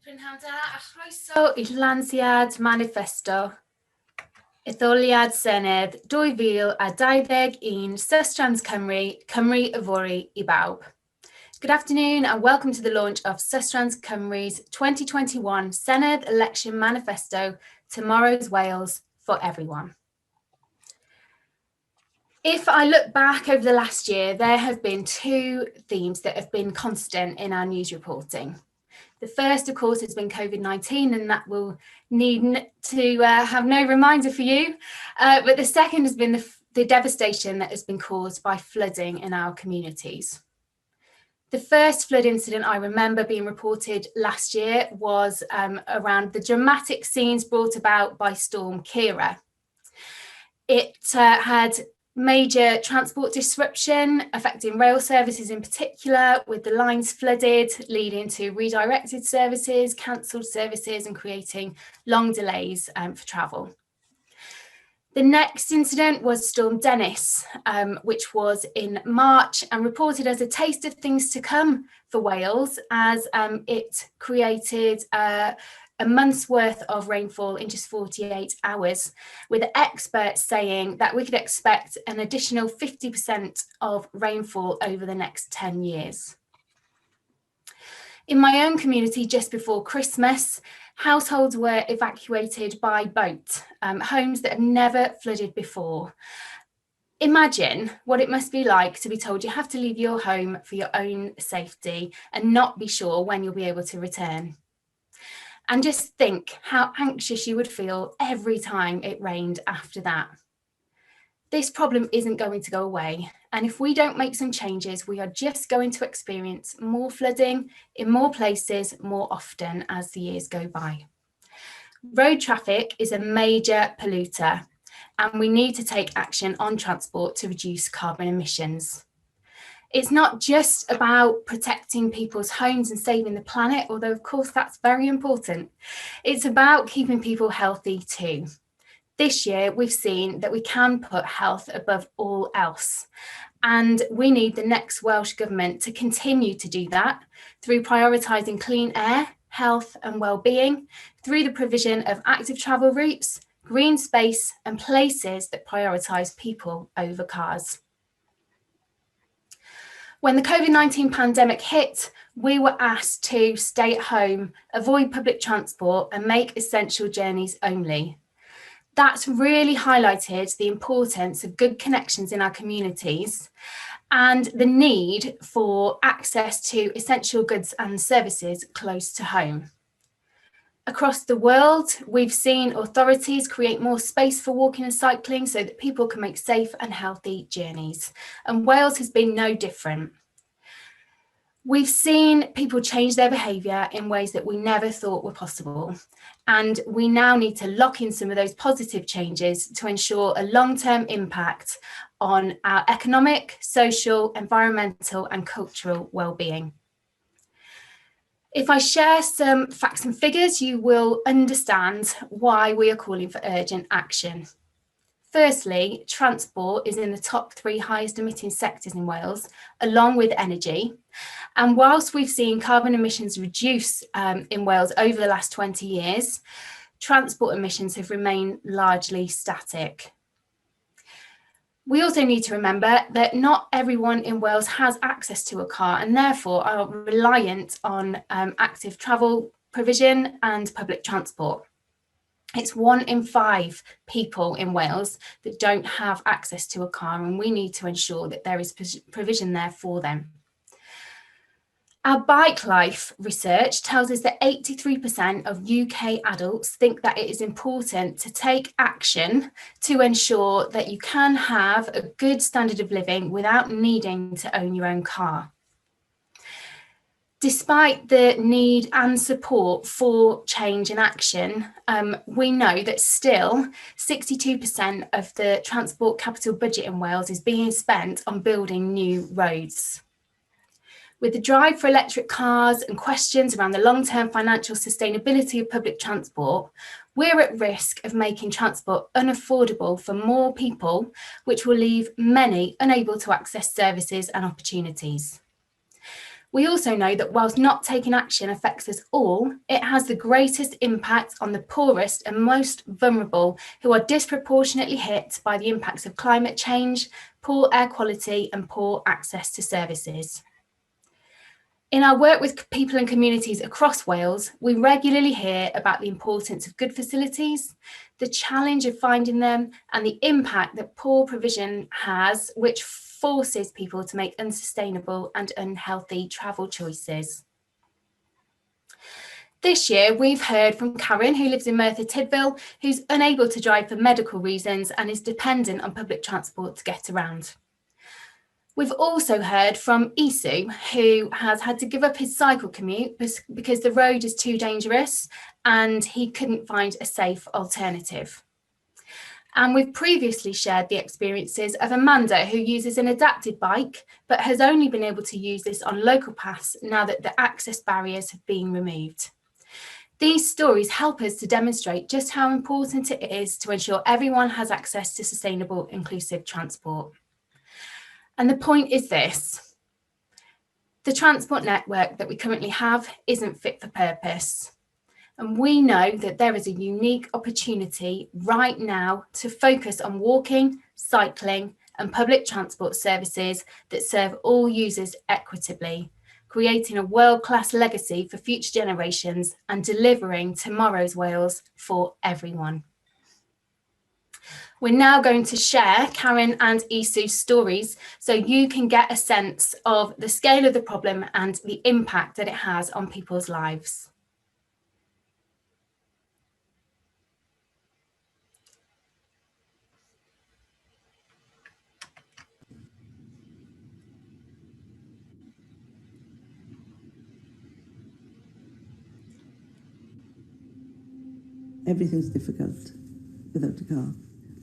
Prynhawn da, a chroeso I Lansiad Manifesto, etholiad Senedd 2021, Sustrans Cymru, Cymru Yfory I bawb. Good afternoon and welcome to the launch of Sustrans Cymru's 2021 Senedd Election Manifesto, Tomorrow's Wales for Everyone. If I look back over the last year, there have been two themes that have been constant in our news reporting. The first, of course, has been COVID-19, and that will need to have no reminder for you. But the second has been the devastation that has been caused by flooding in our communities. The first flood incident I remember being reported last year was around the dramatic scenes brought about by Storm Ciara. It had major transport disruption affecting rail services in particular, with the lines flooded, leading to redirected services, cancelled services and creating long delays for travel. The next incident was Storm Dennis, which was in March and reported as a taste of things to come for Wales, as it created a month's worth of rainfall in just 48 hours, with experts saying that we could expect an additional 50% of rainfall over the next 10 years. In my own community, just before Christmas, households were evacuated by boat, homes that have never flooded before. Imagine what it must be like to be told you have to leave your home for your own safety and not be sure when you'll be able to return. And just think how anxious you would feel every time it rained after that. This problem isn't going to go away. And if we don't make some changes, we are just going to experience more flooding in more places more often as the years go by. Road traffic is a major polluter, and we need to take action on transport to reduce carbon emissions. It's not just about protecting people's homes and saving the planet, although of course that's very important. It's about keeping people healthy too. This year we've seen that we can put health above all else, and we need the next Welsh Government to continue to do that through prioritising clean air, health and well-being, through the provision of active travel routes, green space and places that prioritise people over cars. When the COVID-19 pandemic hit, we were asked to stay at home, avoid public transport and make essential journeys only. That's really highlighted the importance of good connections in our communities and the need for access to essential goods and services close to home. Across the world, we've seen authorities create more space for walking and cycling so that people can make safe and healthy journeys. And Wales has been no different. We've seen people change their behaviour in ways that we never thought were possible. And we now need to lock in some of those positive changes to ensure a long-term impact on our economic, social, environmental and cultural well-being. If I share some facts and figures, you will understand why we are calling for urgent action. Firstly, transport is in the top 3 highest emitting sectors in Wales, along with energy. And whilst we've seen carbon emissions reduce in Wales over the last 20 years, transport emissions have remained largely static. We also need to remember that not everyone in Wales has access to a car and therefore are reliant on active travel provision and public transport. It's 1 in 5 people in Wales that don't have access to a car, and we need to ensure that there is provision there for them. Our Bike Life research tells us that 83% of UK adults think that it is important to take action to ensure that you can have a good standard of living without needing to own your own car. Despite the need and support for change and action, we know that still 62% of the transport capital budget in Wales is being spent on building new roads. With the drive for electric cars and questions around the long-term financial sustainability of public transport, we're at risk of making transport unaffordable for more people, which will leave many unable to access services and opportunities. We also know that whilst not taking action affects us all, it has the greatest impact on the poorest and most vulnerable, who are disproportionately hit by the impacts of climate change, poor air quality and poor access to services. In our work with people and communities across Wales, we regularly hear about the importance of good facilities, the challenge of finding them, and the impact that poor provision has, which forces people to make unsustainable and unhealthy travel choices. This year, we've heard from Karen, who lives in Merthyr Tydfil, who's unable to drive for medical reasons and is dependent on public transport to get around. We've also heard from Isu, who has had to give up his cycle commute because the road is too dangerous and he couldn't find a safe alternative. And we've previously shared the experiences of Amanda, who uses an adapted bike, but has only been able to use this on local paths now that the access barriers have been removed. These stories help us to demonstrate just how important it is to ensure everyone has access to sustainable, inclusive transport. And the point is this: the transport network that we currently have isn't fit for purpose. And we know that there is a unique opportunity right now to focus on walking, cycling, and public transport services that serve all users equitably, creating a world-class legacy for future generations and delivering tomorrow's Wales for everyone. We're now going to share Karen and Isu's stories so you can get a sense of the scale of the problem and the impact that it has on people's lives. Everything's difficult without a car.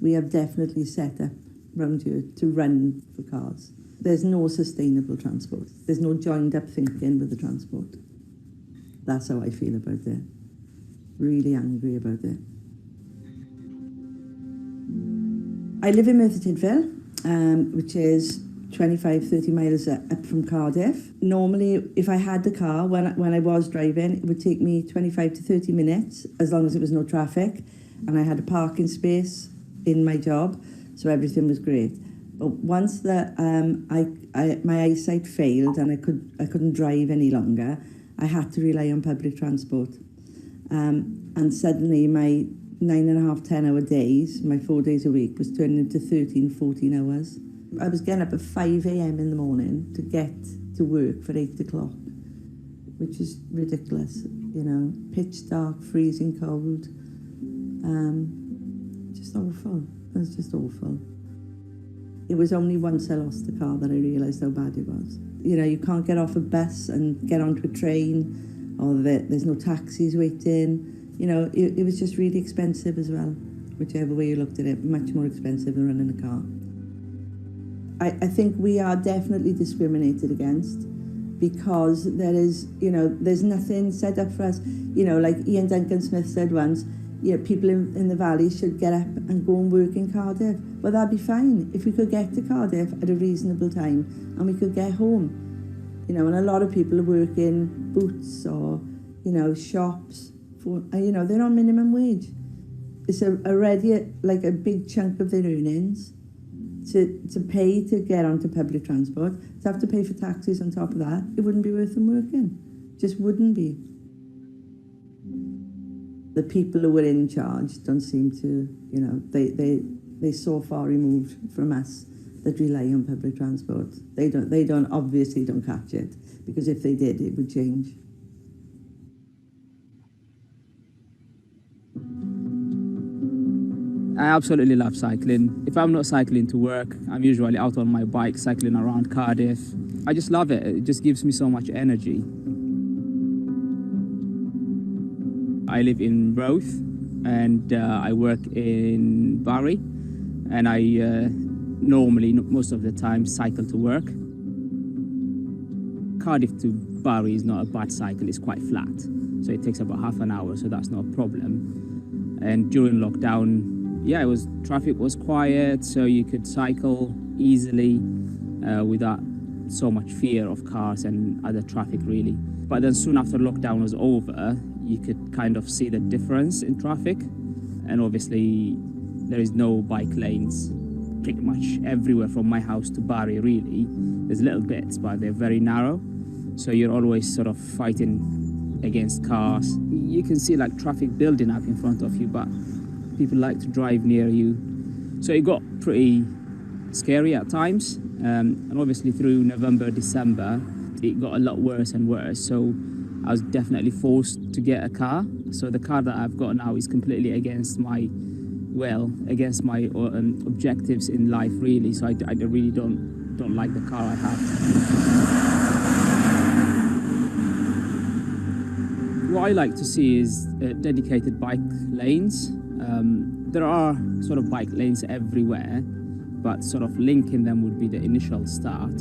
We have definitely set up round here to run for cars. There's no sustainable transport. There's no joined up thinking with the transport. That's how I feel about it. Really angry about it. I live in Merthyr Tydfil, which is 25-30 miles up from Cardiff. Normally, if I had the car, when I was driving, it would take me 25 to 30 minutes, as long as there was no traffic, and I had a parking space in my job, so everything was great. But once that my eyesight failed and I couldn't drive any longer, I had to rely on public transport. And suddenly my 9.5, 10-hour days, my 4 days a week, was turning into 13, 14 hours. I was getting up at 5 a.m. in the morning to get to work for 8 o'clock, which is ridiculous, you know, pitch dark, freezing cold. Just awful. It was just awful. It was only once I lost the car that I realised how bad it was. You know, you can't get off a bus and get onto a train, or there's no taxis waiting. You know, it was just really expensive as well. Whichever way you looked at it, much more expensive than running a car. I think we are definitely discriminated against because there is, you know, there's nothing set up for us. You know, like Ian Duncan Smith said once, yeah, people in the valley should get up and go and work in Cardiff. Well, that'd be fine if we could get to Cardiff at a reasonable time and we could get home. You know, and a lot of people are working boots or, you know, shops for, you know, they're on minimum wage. It's already like a big chunk of their earnings to pay to get onto public transport, to have to pay for taxis on top of that. It wouldn't be worth them working. Just wouldn't be. The people who were in charge don't seem to, you know, they're so far removed from us that rely on public transport. They obviously don't catch it, because if they did, it would change. I absolutely love cycling. If I'm not cycling to work, I'm usually out on my bike cycling around Cardiff. I just love it. It just gives me so much energy. I live in Roath and I work in Barry, and I normally, most of the time, cycle to work. Cardiff to Barry is not a bad cycle, it's quite flat. So it takes about half an hour, so that's not a problem. And during lockdown, yeah, traffic was quiet, so you could cycle easily without so much fear of cars and other traffic really. But then soon after lockdown was over, you could kind of see the difference in traffic. And obviously there is no bike lanes pretty much everywhere from my house to Barry really. There's little bits, but they're very narrow. So you're always sort of fighting against cars. You can see like traffic building up in front of you, but people like to drive near you. So it got pretty scary at times. And obviously through November, December, it got a lot worse and worse. So I was definitely forced to get a car. So the car that I've got now is completely against my objectives in life really. So I really don't like the car I have. What I like to see is dedicated bike lanes. There are sort of bike lanes everywhere, but sort of linking them would be the initial start.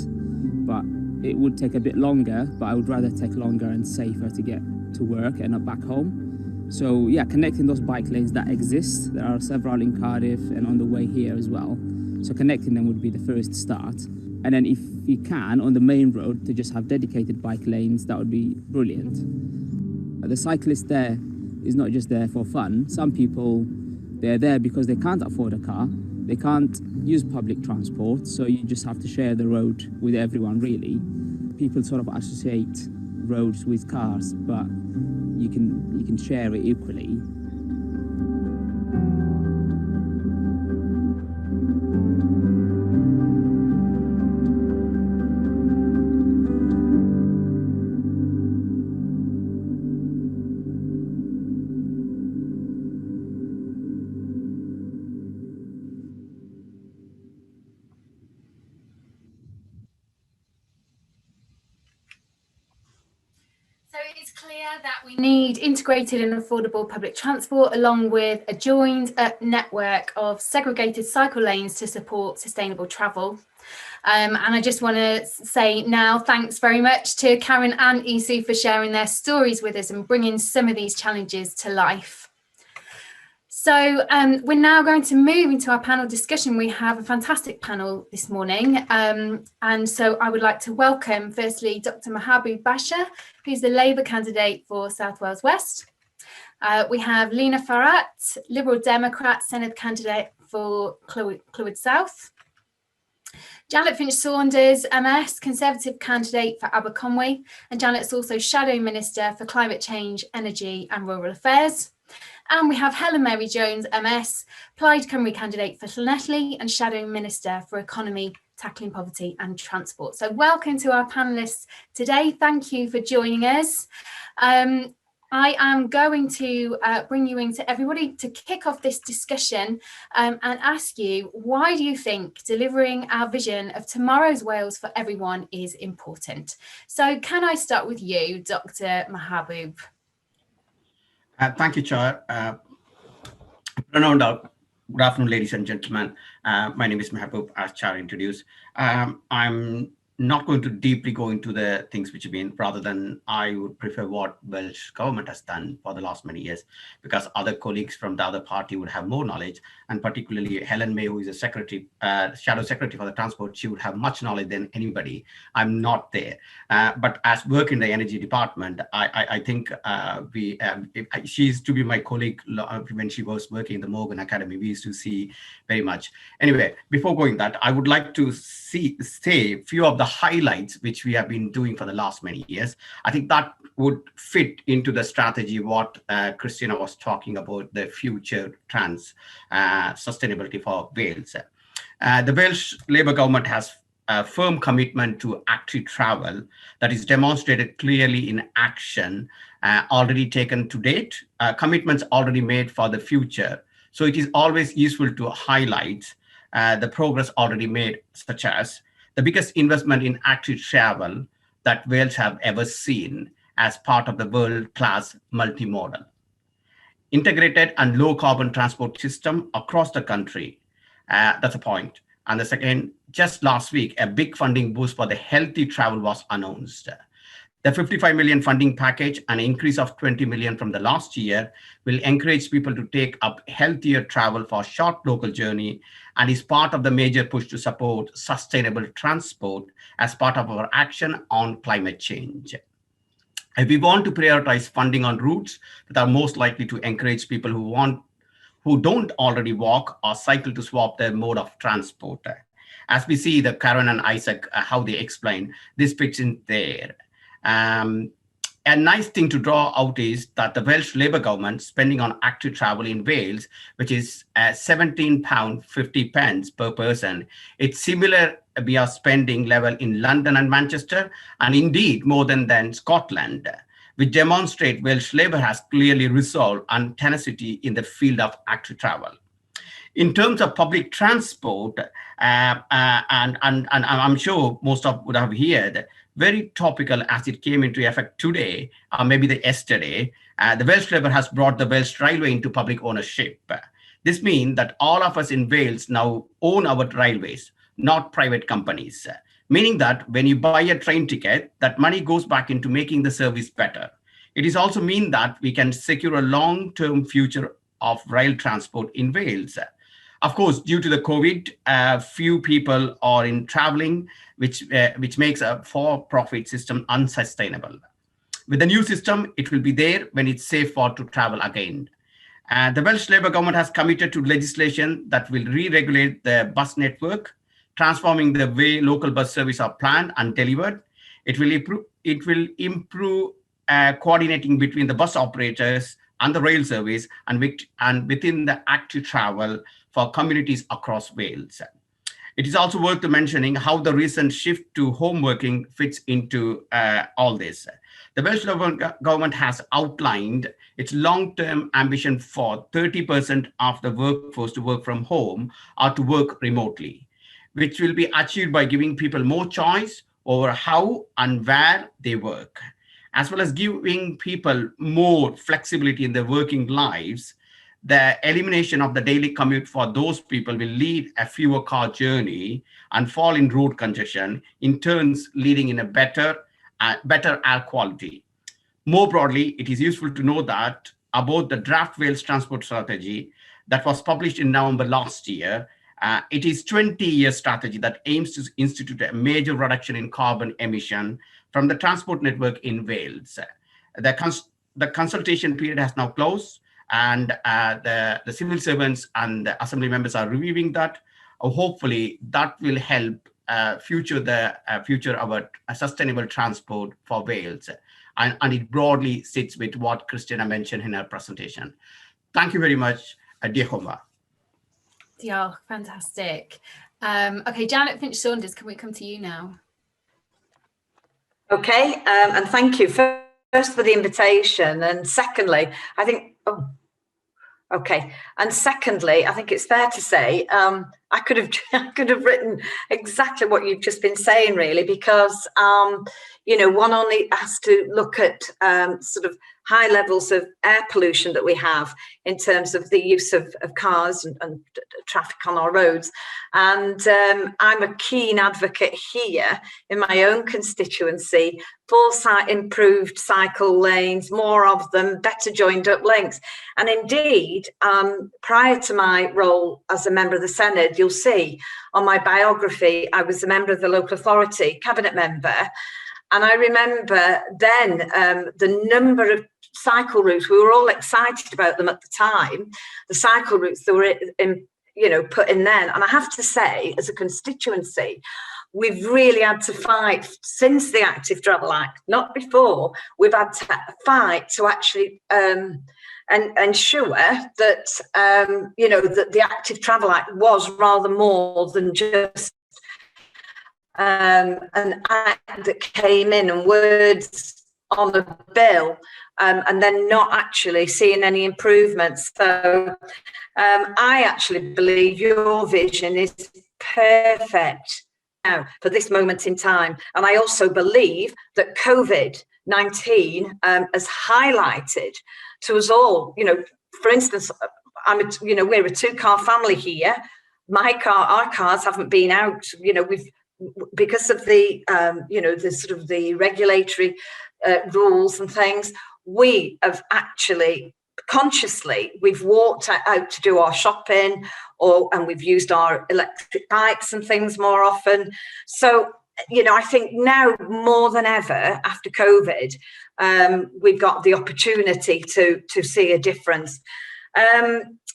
But it would take a bit longer, but I would rather take longer and safer to get to work and not back home. So yeah, connecting those bike lanes that exist. There are several in Cardiff and on the way here as well. So connecting them would be the first start. And then if you can, on the main road, to just have dedicated bike lanes, that would be brilliant. The cyclist there is not just there for fun. Some people, they're there because they can't afford a car. They can't use public transport, so you just have to share the road with everyone, really. People sort of associate roads with cars, but you can share it equally. So it's clear that we need integrated and affordable public transport along with a joined network of segregated cycle lanes to support sustainable travel. And I just want to say now, thanks very much to Karen and Isu for sharing their stories with us and bringing some of these challenges to life. So we're now going to move into our panel discussion. We have a fantastic panel this morning. And so I would like to welcome, firstly, Dr. Mahaboob Basha, who's the Labour candidate for South Wales West. We have Lena Farhat, Liberal Democrat Senate candidate for Clwyd South. Janet Finch-Saunders, MS, Conservative candidate for Aberconwy. And Janet's also Shadow Minister for Climate Change, Energy and Rural Affairs. And we have Helen Mary Jones, MS, Plaid Cymru candidate for Llanelli and Shadow Minister for Economy, Tackling Poverty and Transport. So welcome to our panellists today. Thank you for joining us. I am going to bring you into everybody to kick off this discussion and ask you, why do you think delivering our vision of tomorrow's Wales for everyone is important? So can I start with you, Dr. Mahaboob? Thank you, Chair. Good afternoon, ladies and gentlemen. My name is Mahaboob, as Chair introduced. I'm not going to deeply go into the things which have been, rather than I would prefer what Welsh government has done for the last many years, because other colleagues from the other party would have more knowledge, and particularly Helen May, who is a secretary, shadow secretary for the transport, she would have much knowledge than anybody. I'm not there, but as work in the energy department, I think she used to be my colleague when she was working in the Morgan Academy. We used to see very much. Anyway, before going that, I would like to say a few of the highlights which we have been doing for the last many years. I think that would fit into the strategy what Christina was talking about, the future sustainability for Wales. The Welsh Labour government has a firm commitment to active travel that is demonstrated clearly in action, already taken to date, commitments already made for the future. So it is always useful to highlight the progress already made, such as the biggest investment in active travel that Wales have ever seen as part of the world-class multimodal. Integrated and low-carbon transport system across the country. That's a point. And the second, just last week, a big funding boost for the healthy travel was announced. The 55 million funding package, an increase of 20 million from the last year, will encourage people to take up healthier travel for short local journey and is part of the major push to support sustainable transport as part of our action on climate change. If we want to prioritize funding on routes that are most likely to encourage people who don't already walk or cycle to swap their mode of transport. As we see the Karen and Isaac, how they explain, this fits in there. A nice thing to draw out is that the Welsh Labour government spending on active travel in Wales, which is £17.50 per person. It's similar via spending level in London and Manchester, and indeed more than Scotland, which demonstrate Welsh Labour has clearly resolve and tenacity in the field of active travel. In terms of public transport, and I'm sure most of would have heard, very topical as it came into effect today, or maybe yesterday, the Welsh Labour has brought the Welsh Railway into public ownership. This means that all of us in Wales now own our railways, not private companies, meaning that when you buy a train ticket, that money goes back into making the service better. It is also mean that we can secure a long-term future of rail transport in Wales. Of course, due to the COVID, few people are in traveling, which makes a for-profit system unsustainable. With the new system, it will be there when it's safe to travel again. The Welsh Labour government has committed to legislation that will re-regulate the bus network, transforming the way local bus services are planned and delivered. It will improve coordinating between the bus operators and the rail service and within the active travel for communities across Wales. It is also worth mentioning how the recent shift to home working fits into all this. The Welsh government has outlined its long-term ambition for 30% of the workforce to work from home or to work remotely, which will be achieved by giving people more choice over how and where they work, as well as giving people more flexibility in their working lives. The elimination of the daily commute for those people will lead a fewer car journey and fall in road congestion, in turns leading in a better air quality. More broadly, it is useful to know that about the draft Wales transport strategy that was published in November last year. It is 20-year strategy that aims to institute a major reduction in carbon emission from the transport network in Wales. The consultation period has now closed, and the civil servants and the assembly members are reviewing that. Hopefully, that will help future our sustainable transport for Wales, and it broadly sits with what Christina mentioned in her presentation. Thank you very much, dear Homa. Yeah, fantastic. Okay, Janet Finch-Saunders, can we come to you now? Okay, and thank you first for the invitation, and secondly, I think, I think it's fair to say I could have written exactly what you've just been saying, really, because one only has to look at sort of high levels of air pollution that we have in terms of the use of cars and traffic on our roads. And I'm a keen advocate here in my own constituency for improved cycle lanes, more of them, better joined up links. And indeed, prior to my role as a member of the Senedd, you'll see on my biography, I was a member of the local authority, cabinet member. And I remember then the number of cycle routes, we were all excited about them at the time, the cycle routes that were put in then. And I have to say, as a constituency, we've really had to fight since the Active Travel Act, not before, we've had to fight to actually ensure that, that the Active Travel Act was rather more than just an act that came in and words on a bill, and then not actually seeing any improvements. So I actually believe your vision is perfect now for this moment in time. And I also believe that COVID-19 has highlighted to us all, for instance, we're a two-car family here. Our cars haven't been out, because of the, the sort of the regulatory rules and things. We have actually consciously, we've walked out to do our shopping, and we've used our electric bikes and things more often. So, you know, I think now more than ever after COVID, we've got the opportunity to see a difference.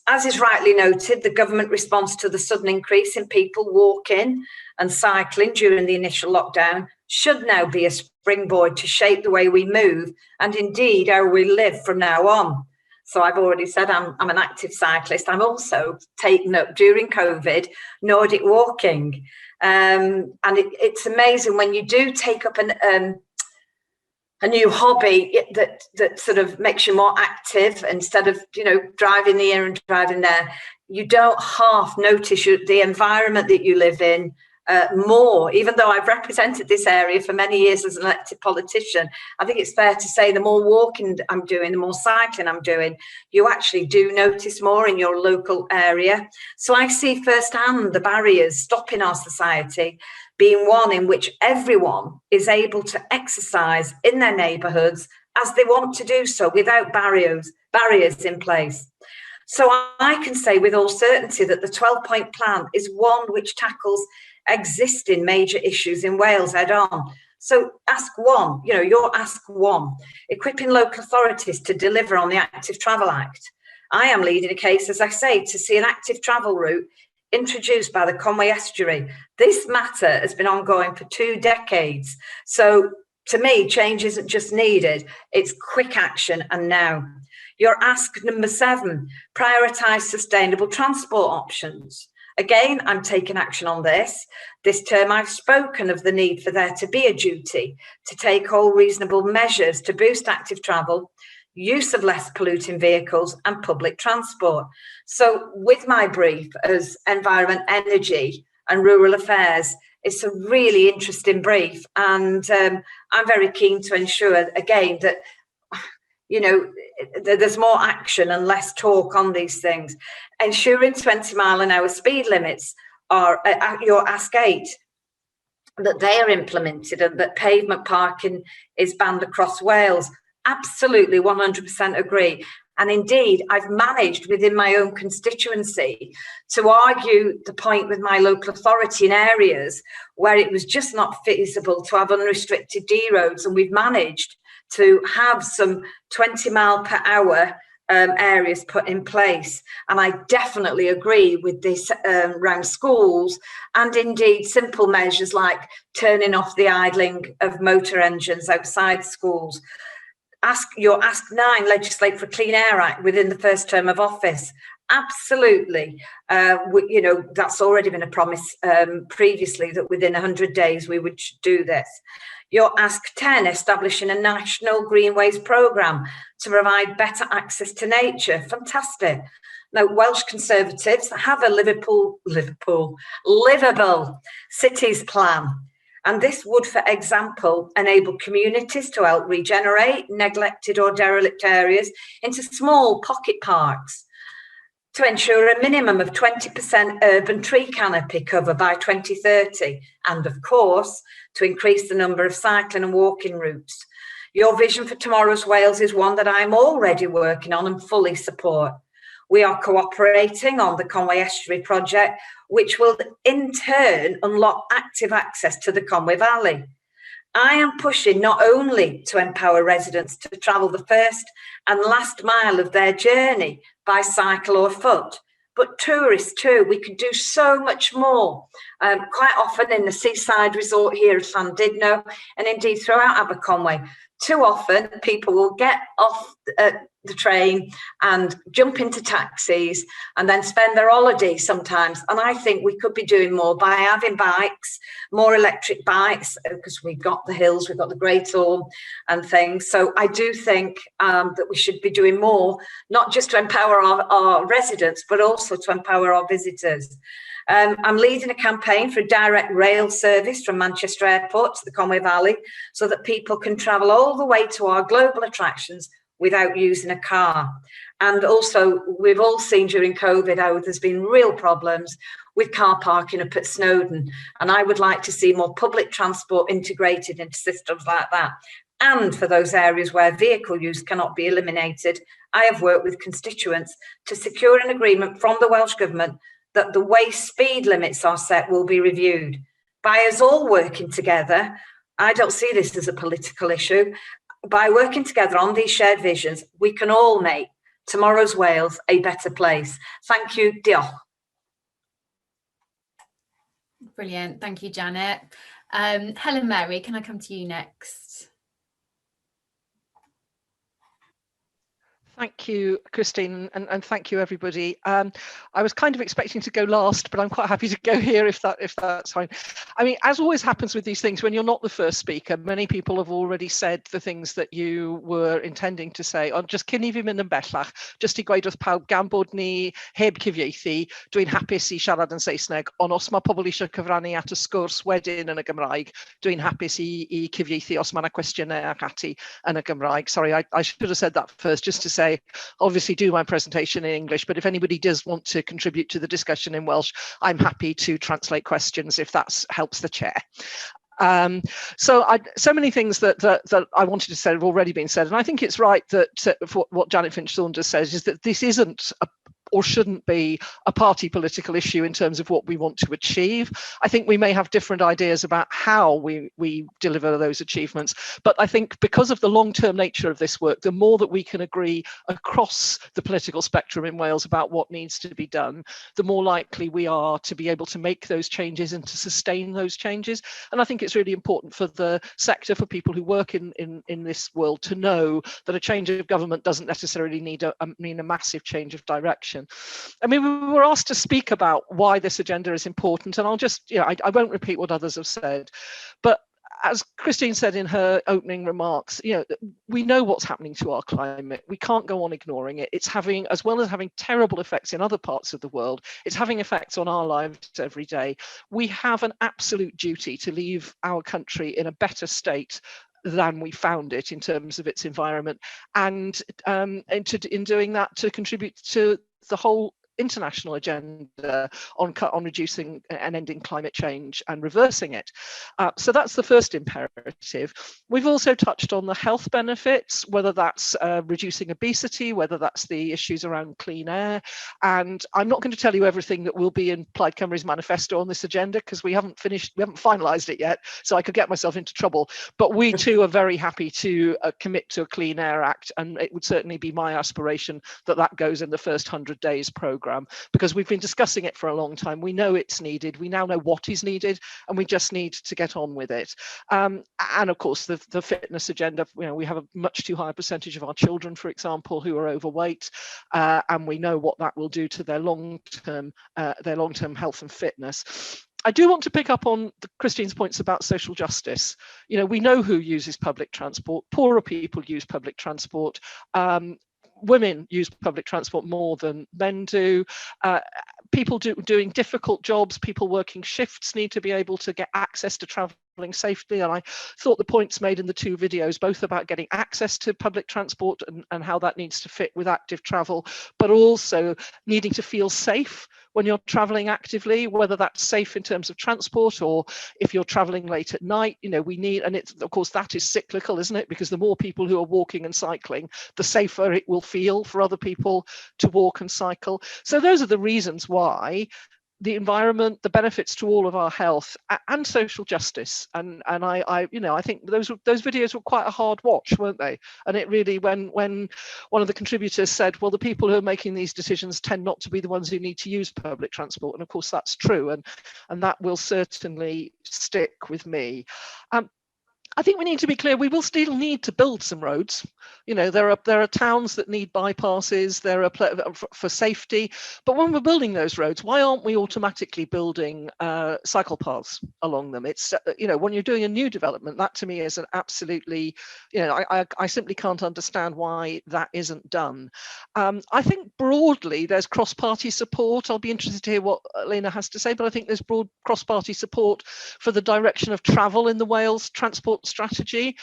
As is rightly noted, the government response to the sudden increase in people walking and cycling during the initial lockdown should now be a springboard to shape the way we move and indeed how we live from now on. So I've already said I'm an active cyclist. I'm also taken up during COVID Nordic walking. And it's amazing when you do take up a new hobby that sort of makes you more active instead of, you know, driving here and driving there. You don't half notice the environment that you live in more, even though I've represented this area for many years as an elected politician. I think it's fair to say the more walking I'm doing, the more cycling I'm doing, you actually do notice more in your local area. So I see firsthand the barriers stopping our society being one in which everyone is able to exercise in their neighbourhoods as they want to do so without barriers in place. So I can say with all certainty that the 12-point plan is one which tackles existing major issues in Wales head on. So ask one, you know, your ask one, equipping local authorities to deliver on the Active Travel Act. I am leading a case, as I say, to see an active travel route introduced by the Conway Estuary. This matter has been ongoing for 2 decades. So to me, change isn't just needed, it's quick action and now. Your ask number 7, prioritise sustainable transport options. Again, I'm taking action on this. This term I've spoken of the need for there to be a duty to take all reasonable measures to boost active travel, use of less polluting vehicles and public transport. So with my brief as Environment, Energy and Rural Affairs, it's a really interesting brief, and I'm very keen to ensure, again, that, you know, there's more action and less talk on these things. Ensuring 20-mile-an-hour speed limits are your Ask 8, that they are implemented and that pavement parking is banned across Wales. Absolutely, 100% agree. And indeed, I've managed within my own constituency to argue the point with my local authority in areas where it was just not feasible to have unrestricted D roads, and we've managed to have some 20 mile per hour areas put in place. And I definitely agree with this around schools, and indeed simple measures like turning off the idling of motor engines outside schools. Ask 9, legislate for Clean Air Act within the first term of office. Absolutely. You know, that's already been a promise previously that within 100 days we would do this. Your Ask 10, establishing a national greenways programme to provide better access to nature. Fantastic. Now, Welsh Conservatives have a livable cities plan. And this would, for example, enable communities to help regenerate neglected or derelict areas into small pocket parks, to ensure a minimum of 20% urban tree canopy cover by 2030, and of course, to increase the number of cycling and walking routes. Your vision for tomorrow's Wales is one that I'm already working on and fully support. We are cooperating on the Conway Estuary project, which will in turn unlock active access to the Conway Valley. I am pushing not only to empower residents to travel the first and last mile of their journey by cycle or foot, but tourists too. We could do so much more. Quite often in the seaside resort here at Llandudno, and indeed throughout Aberconway, too often people will get off the train and jump into taxis and then spend their holiday sometimes. And I think we could be doing more by having bikes, more electric bikes, because we've got the hills, we've got the Great Orme and things. So I do think that we should be doing more, not just to empower our residents, but also to empower our visitors. I'm leading a campaign for a direct rail service from Manchester Airport to the Conway Valley so that people can travel all the way to our global attractions without using a car. And also, we've all seen during COVID how there's been real problems with car parking up at Snowdon. And I would like to see more public transport integrated into systems like that. And for those areas where vehicle use cannot be eliminated, I have worked with constituents to secure an agreement from the Welsh Government that the way speed limits are set will be reviewed. By us all working together, I don't see this as a political issue. By working together on these shared visions, we can all make tomorrow's Wales a better place. Thank you, diolch. Brilliant, thank you, Janet. Helen Mary, can I come to you next? Thank you, Christine, and thank you, everybody. I was kind of expecting to go last, but I'm quite happy to go here if that's fine. I mean, as always happens with these things, when you're not the first speaker, many people have already said the things that you were intending to say. Ond just cyn I fi mynd yn bellach, just I gweud wrth pawb gan bod ni heb cyfieithu, dwi'n hapus I siarad yn Saesneg, ond os mae pobl eisiau cyfrannu at y sgwrs wedyn yn y Gymraeg, dwi'n hapus I cyfieithu os mae yna cwestiynau ac ati yn y Gymraeg. Sorry, I should have said that first, just to say, obviously do my presentation in English, but if anybody does want to contribute to the discussion in Welsh, I'm happy to translate questions if that helps the chair. So many things that I wanted to say have already been said, and I think it's right that what Janet Finch-Saunders says is that this isn't or shouldn't be a party political issue in terms of what we want to achieve. I think we may have different ideas about how we deliver those achievements, but I think because of the long-term nature of this work, the more that we can agree across the political spectrum in Wales about what needs to be done, the more likely we are to be able to make those changes and to sustain those changes. And I think it's really important for the sector, for people who work in this world, to know that a change of government doesn't necessarily mean a massive change of direction. I mean, we were asked to speak about why this agenda is important, and I'll just, I won't repeat what others have said, but as Christine said in her opening remarks, we know what's happening to our climate. We can't go on ignoring it. It's having, as well as having terrible effects in other parts of the world, it's having effects on our lives every day. We have an absolute duty to leave our country in a better state than we found it in terms of its environment, and in doing that, to contribute to the whole international agenda on reducing and ending climate change and reversing it. So that's the first imperative. We've also touched on the health benefits, whether that's reducing obesity, whether that's the issues around clean air. And I'm not going to tell you everything that will be in Plaid Cymru's manifesto on this agenda, because we haven't finalised it yet, so I could get myself into trouble. But we too are very happy to commit to a Clean Air Act, and it would certainly be my aspiration that that goes in the first 100 days programme, because we've been discussing it for a long time. We know it's needed, we now know what is needed, and we just need to get on with it. And of course the fitness agenda, we have a much too high percentage of our children, for example, who are overweight, and we know what that will do to their long-term health and fitness. I do want to pick up on Christine's points about social justice. We know who uses public transport. Poorer people use public transport. Women use public transport more than men do. People doing difficult jobs, people working shifts need to be able to get access to travelling safely. And I thought the points made in the two videos, both about getting access to public transport and how that needs to fit with active travel, but also needing to feel safe when you're traveling actively, whether that's safe in terms of transport or if you're traveling late at night. We need, and it's, of course, that is cyclical, isn't it? Because the more people who are walking and cycling, the safer it will feel for other people to walk and cycle. So those are the reasons why the environment, the benefits to all of our health, and social justice. And I think those videos were quite a hard watch, weren't they? And it really, when one of the contributors said, well, the people who are making these decisions tend not to be the ones who need to use public transport. And of course that's true. And that will certainly stick with me. I think we need to be clear, we will still need to build some roads. There are towns that need bypasses, there are for safety, but when we're building those roads, why aren't we automatically building cycle paths along them? It's, when you're doing a new development, that to me is an absolutely, I simply can't understand why that isn't done. I think broadly there's cross-party support. I'll be interested to hear what Lena has to say, but I think there's broad cross-party support for the direction of travel in the Wales transport transport strategy.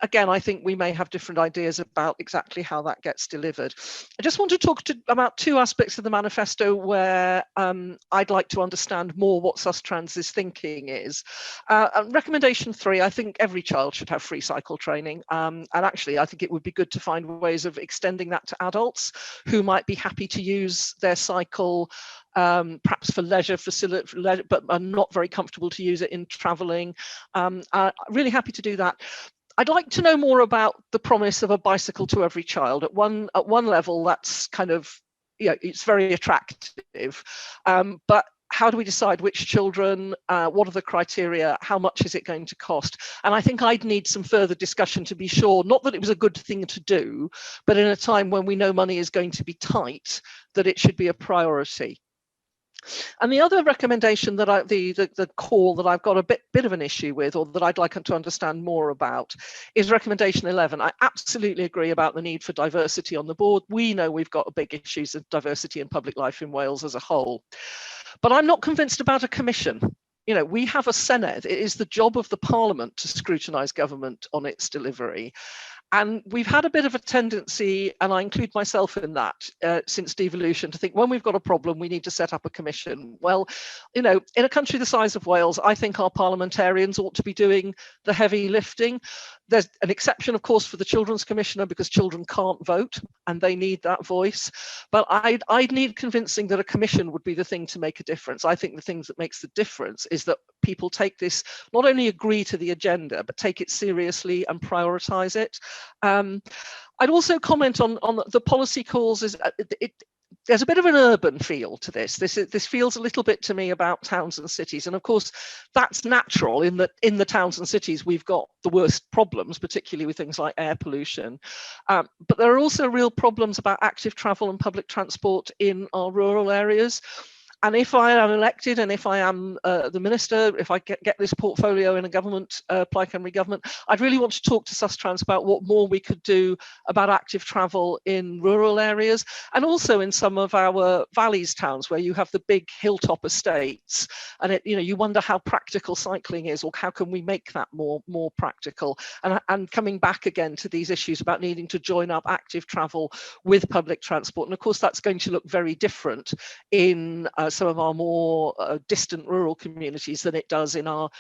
Again, I think we may have different ideas about exactly how that gets delivered. I just want to talk about two aspects of the manifesto where I'd like to understand more what Sustrans's thinking is. Recommendation 3, I think every child should have free cycle training. And actually, I think it would be good to find ways of extending that to adults who might be happy to use their cycle perhaps for leisure, but are not very comfortable to use it in traveling. Really happy to do that. I'd like to know more about the promise of a bicycle to every child. At one level, that's kind of, it's very attractive, but how do we decide which children, what are the criteria, how much is it going to cost? And I think I'd need some further discussion to be sure, not that it was a good thing to do, but in a time when we know money is going to be tight, that it should be a priority. And the other recommendation that the call that I've got a bit of an issue with, or that I'd like to understand more about, is recommendation 11. I absolutely agree about the need for diversity on the board. We know we've got big issues of diversity in public life in Wales as a whole. But I'm not convinced about a commission. We have a Senedd. It is the job of the Parliament to scrutinise government on its delivery. And we've had a bit of a tendency, and I include myself in that, since devolution, to think when we've got a problem, we need to set up a commission. Well, in a country the size of Wales, I think our parliamentarians ought to be doing the heavy lifting. There's an exception, of course, for the Children's Commissioner, because children can't vote and they need that voice. But I'd need convincing that a commission would be the thing to make a difference. I think the things that makes the difference is that people take this, not only agree to the agenda, but take it seriously and prioritise it. I'd also comment on the policy calls. There's a bit of an urban feel to this. This feels a little bit to me about towns and cities. And of course, that's natural in that in the towns and cities, we've got the worst problems, particularly with things like air pollution. But there are also real problems about active travel and public transport in our rural areas. And if I am elected, and if I am the minister, if I get this portfolio in a government, Plaid Cymru government, I'd really want to talk to Sustrans about what more we could do about active travel in rural areas, and also in some of our valleys towns where you have the big hilltop estates, and you wonder how practical cycling is, or how can we make that more practical? And coming back again to these issues about needing to join up active travel with public transport, and of course that's going to look very different in some of our more distant rural communities than it does in our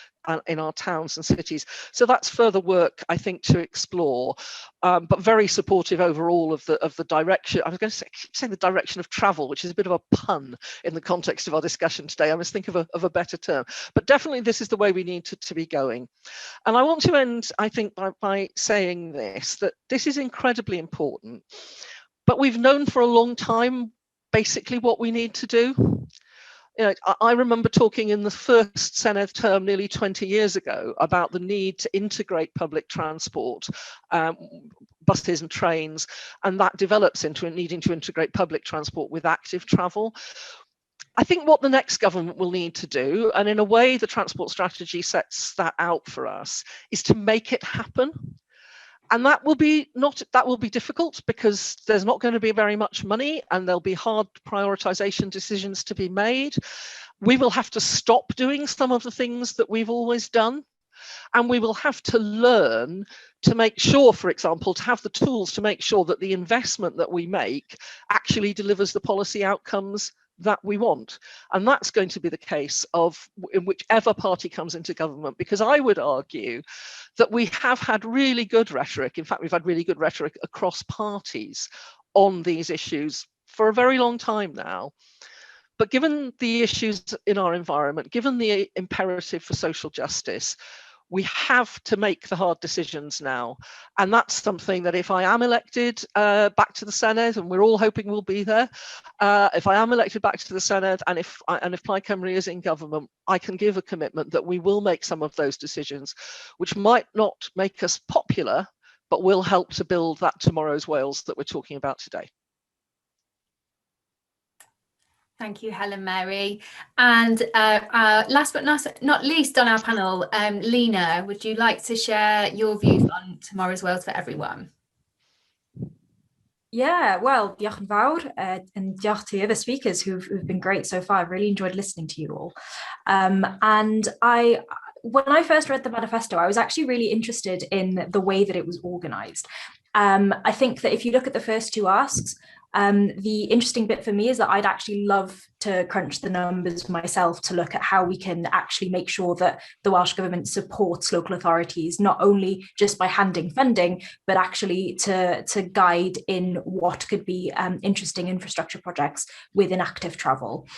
towns and cities. So that's further work, I think, to explore, but very supportive overall of the direction. I was going to say the direction of travel, which is a bit of a pun in the context of our discussion today. I must think of a better term, but definitely this is the way we need to be going. And I want to end, I think, by saying that this is incredibly important, but we've known for a long time basically what we need to do. I remember talking in the first Senedd term nearly 20 years ago about the need to integrate public transport, buses and trains, and that develops into needing to integrate public transport with active travel. I think what the next government will need to do, and in a way the transport strategy sets that out for us, is to make it happen. And that will be difficult, because there's not going to be very much money, and there'll be hard prioritization decisions to be made. We will have to stop doing some of the things that we've always done, and we will have to learn to make sure, for example, to have the tools to make sure that the investment that we make actually delivers the policy outcomes that we want. And that's going to be the case in whichever party comes into government, because I would argue that we have had really good rhetoric. In fact, we've had really good rhetoric across parties on these issues for a very long time now. But given the issues in our environment, given the imperative for social justice, we have to make the hard decisions now. And that's something that if I am elected back to the Senedd, and we're all hoping we'll be there, if I am elected back to the Senedd, and if Plaid Cymru is in government, I can give a commitment that we will make some of those decisions, which might not make us popular, but will help to build that tomorrow's Wales that we're talking about today. Thank you, Helen Mary. And last but not least on our panel, Lena, would you like to share your views on tomorrow's Wales for everyone? Yeah, well, diolch yn fawr, and diolch to the other speakers who've been great so far. I've really enjoyed listening to you all. And when I first read the manifesto, I was actually really interested in the way that it was organised. I think that if you look at the first two asks, the interesting bit for me is that I'd actually love to crunch the numbers myself to look at how we can actually make sure that the Welsh Government supports local authorities, not only just by handing funding, but actually to guide in what could be interesting infrastructure projects within active travel.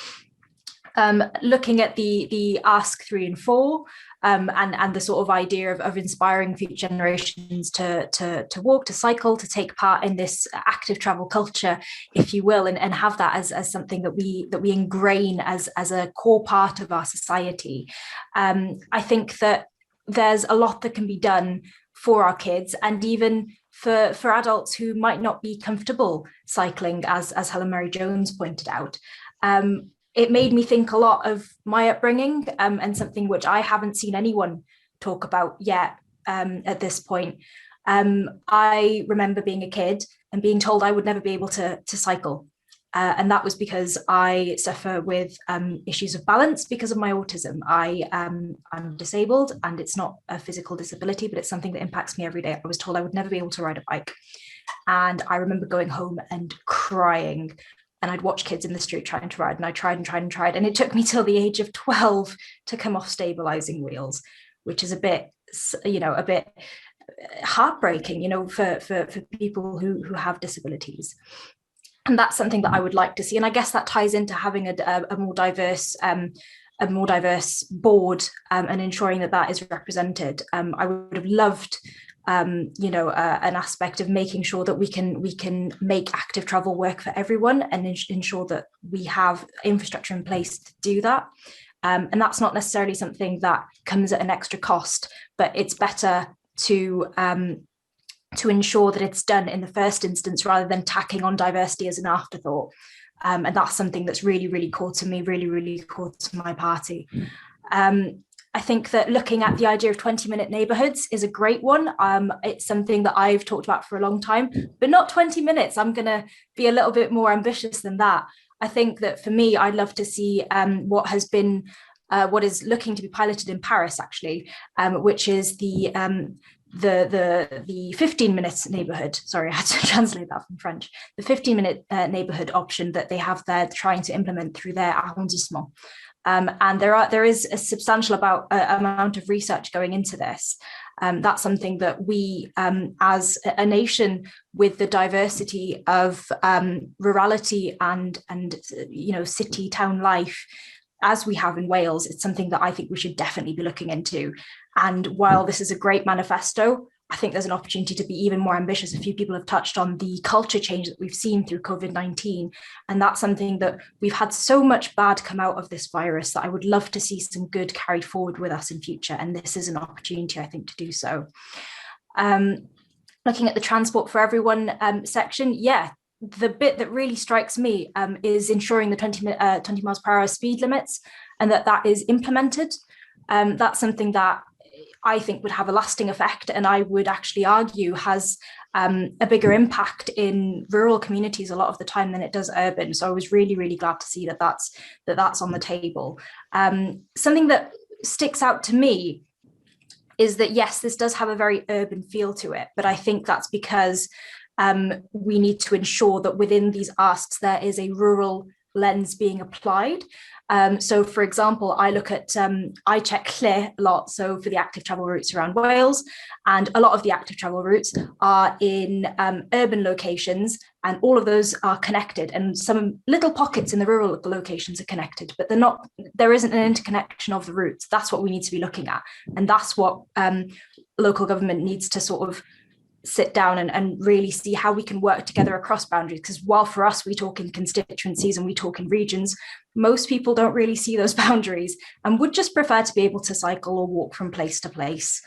Looking at the ask 3 and 4, and the sort of idea of inspiring future generations to walk, to cycle, to take part in this active travel culture, if you will, and have that as something that we ingrain as a core part of our society. I think that there's a lot that can be done for our kids, and even for adults who might not be comfortable cycling, as Helen Mary Jones pointed out. It made me think a lot of my upbringing, and something which I haven't seen anyone talk about yet at this point. I remember being a kid and being told I would never be able to cycle. And that was because I suffer with issues of balance because of my autism. I'm disabled, and it's not a physical disability, but it's something that impacts me every day. I was told I would never be able to ride a bike. And I remember going home and crying. And I'd watch kids in the street trying to ride, and I tried and tried and tried. And it took me till the age of 12 to come off stabilizing wheels, which is a bit heartbreaking, for people who have disabilities. And that's something that I would like to see. And I guess that ties into having a more diverse board, and ensuring that is represented. I would have loved an aspect of making sure that we can make active travel work for everyone, and ensure that we have infrastructure in place to do that. And that's not necessarily something that comes at an extra cost, but it's better to ensure that it's done in the first instance rather than tacking on diversity as an afterthought. And that's something that's really, really core to me, really, really core to my party. I think that looking at the idea of 20-minute neighbourhoods is a great one. It's something that I've talked about for a long time, but not 20 minutes. I'm going to be a little bit more ambitious than that. I think that for me, I'd love to see what is looking to be piloted in Paris, actually, which is the 15-minute neighbourhood. Sorry, I had to translate that from French. The 15-minute neighbourhood option that they have there, trying to implement through their arrondissement. And there is a substantial amount of research going into this. That's something that we, as a nation with the diversity of rurality and city town life, as we have in Wales, it's something that I think we should definitely be looking into. And while this is a great manifesto, I think there's an opportunity to be even more ambitious. A few people have touched on the culture change that we've seen through COVID-19. And that's something that we've had so much bad come out of this virus that I would love to see some good carried forward with us in future. And this is an opportunity, I think, to do so. Looking at the transport for everyone section, the bit that really strikes me is ensuring the 20 miles per hour speed limits, and that is implemented. That's something that I think would have a lasting effect, and I would actually argue has a bigger impact in rural communities a lot of the time than it does urban. So I was really, really glad to see that's on the table. Something that sticks out to me is that, yes, this does have a very urban feel to it, but I think that's because we need to ensure that within these asks there is a rural lens being applied. So, for example, I look at, I check Lle a lot, so for the active travel routes around Wales, and a lot of the active travel routes are in urban locations, and all of those are connected, and some little pockets in the rural locations are connected, but there isn't an interconnection of the routes. That's what we need to be looking at, and that's what local government needs to sort of sit down and really see how we can work together across boundaries, because while for us we talk in constituencies and we talk in regions, most people don't really see those boundaries and would just prefer to be able to cycle or walk from place to place.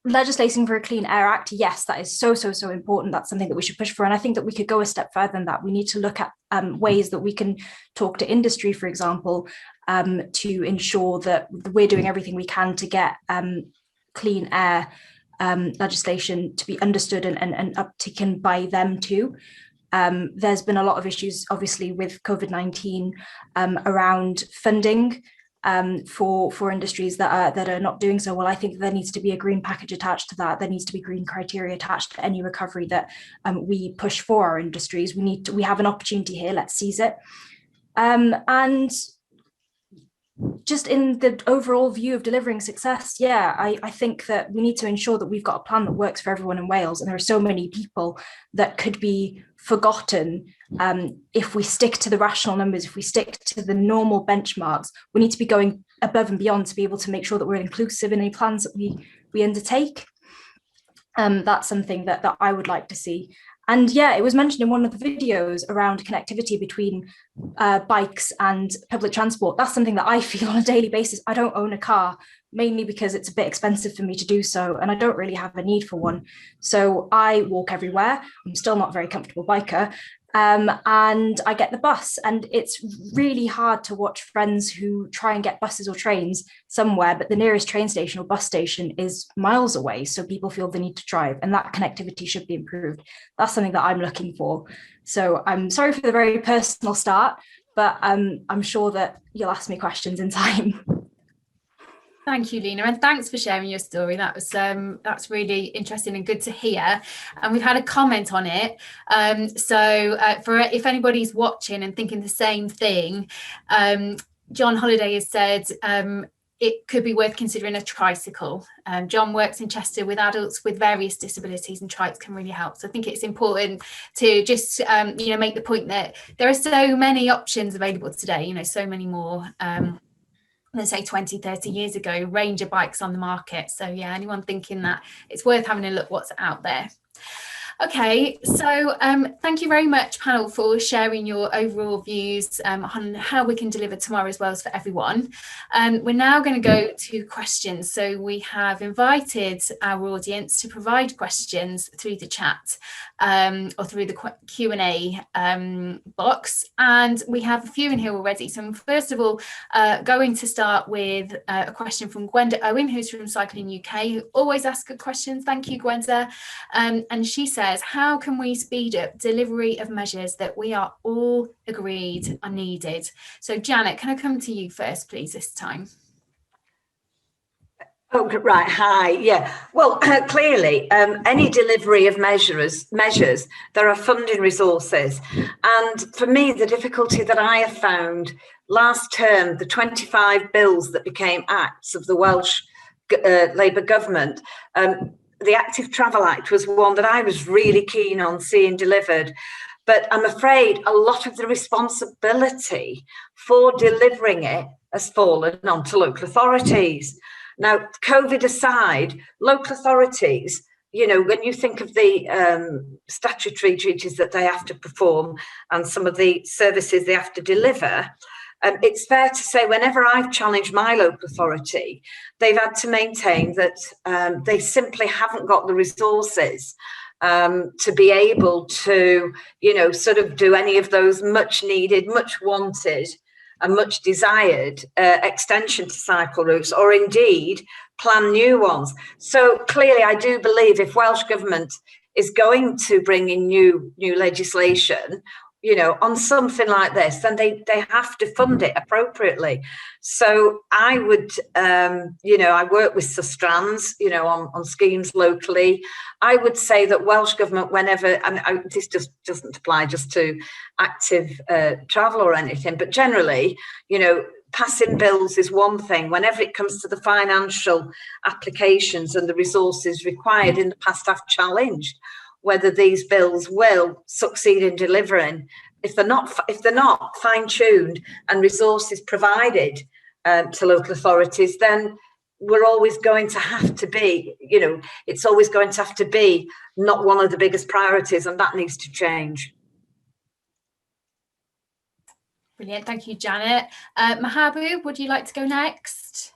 Legislating for a Clean Air Act, yes, that is so important. That's something that we should push for, and I think that we could go a step further than that. We need to look at ways that we can talk to industry, for example, to ensure that we're doing everything we can to get clean air legislation to be understood and uptaken by them too. There's been a lot of issues, obviously, with COVID-19 around funding for industries that are not doing so well. I think there needs to be a green package attached to that. There needs to be green criteria attached to any recovery that we push for our industries. We have an opportunity here. Let's seize it. And just in the overall view of delivering success, I think that we need to ensure that we've got a plan that works for everyone in Wales. And there are so many people that could be forgotten if we stick to the rational numbers, if we stick to the normal benchmarks. We need to be going above and beyond to be able to make sure that we're inclusive in any plans that we undertake. That's something that I would like to see. And it was mentioned in one of the videos around connectivity between bikes and public transport. That's something that I feel on a daily basis. I don't own a car, mainly because it's a bit expensive for me to do so, and I don't really have a need for one. So I walk everywhere. I'm still not a very comfortable biker. And I get the bus, and it's really hard to watch friends who try and get buses or trains somewhere, but the nearest train station or bus station is miles away. So people feel the need to drive, and that connectivity should be improved. That's something that I'm looking for. So I'm sorry for the very personal start, but I'm sure that you'll ask me questions in time. Thank you, Lena, and thanks for sharing your story. That's really interesting and good to hear. And we've had a comment on it. For if anybody's watching and thinking the same thing, John Holiday has said it could be worth considering a tricycle. John works in Chester with adults with various disabilities, and trikes can really help. So I think it's important to just make the point that there are so many options available today. So many more. Than say 20, 30 years ago, range of bikes on the market. So anyone thinking that, it's worth having a look what's out there. Okay, so thank you very much, panel, for sharing your overall views on how we can deliver tomorrow's Wales for everyone. We're now going to go to questions. So we have invited our audience to provide questions through the chat or through the Q&A box, and we have a few in here already. So I'm first of all going to start with a question from Gwenda Owen, who's from Cycling UK, who always asks good questions. Thank you, Gwenda. And she says, how can we speed up delivery of measures that we are all agreed are needed? So Janet, can I come to you first, please, this time? Oh, right. Hi. Yeah. Well, clearly, any delivery of measures, there are funding resources. And for me, the difficulty that I have found last term, the 25 bills that became acts of the Welsh Labour government, the Active Travel Act was one that I was really keen on seeing delivered. But I'm afraid a lot of the responsibility for delivering it has fallen onto local authorities. Now, COVID aside, local authorities, when you think of the statutory duties that they have to perform and some of the services they have to deliver, it's fair to say whenever I've challenged my local authority, they've had to maintain that they simply haven't got the resources to be able to, sort of do any of those much needed, much wanted and much desired extension to cycle routes, or indeed plan new ones. So clearly, I do believe if Welsh Government is going to bring in new legislation, on something like this, then they have to fund it appropriately. So I would, I work with Sustrans, on schemes locally. I would say that Welsh Government, whenever, this just doesn't apply just to active travel or anything, but generally, passing bills is one thing. Whenever it comes to the financial applications and the resources required, in the past I've challenged whether these bills will succeed in delivering. If they're not fine-tuned and resources provided to local authorities, then we're always going to have to be, it's always going to have to be not one of the biggest priorities, and that needs to change. Brilliant, thank you, Janet. Mahabub, would you like to go next?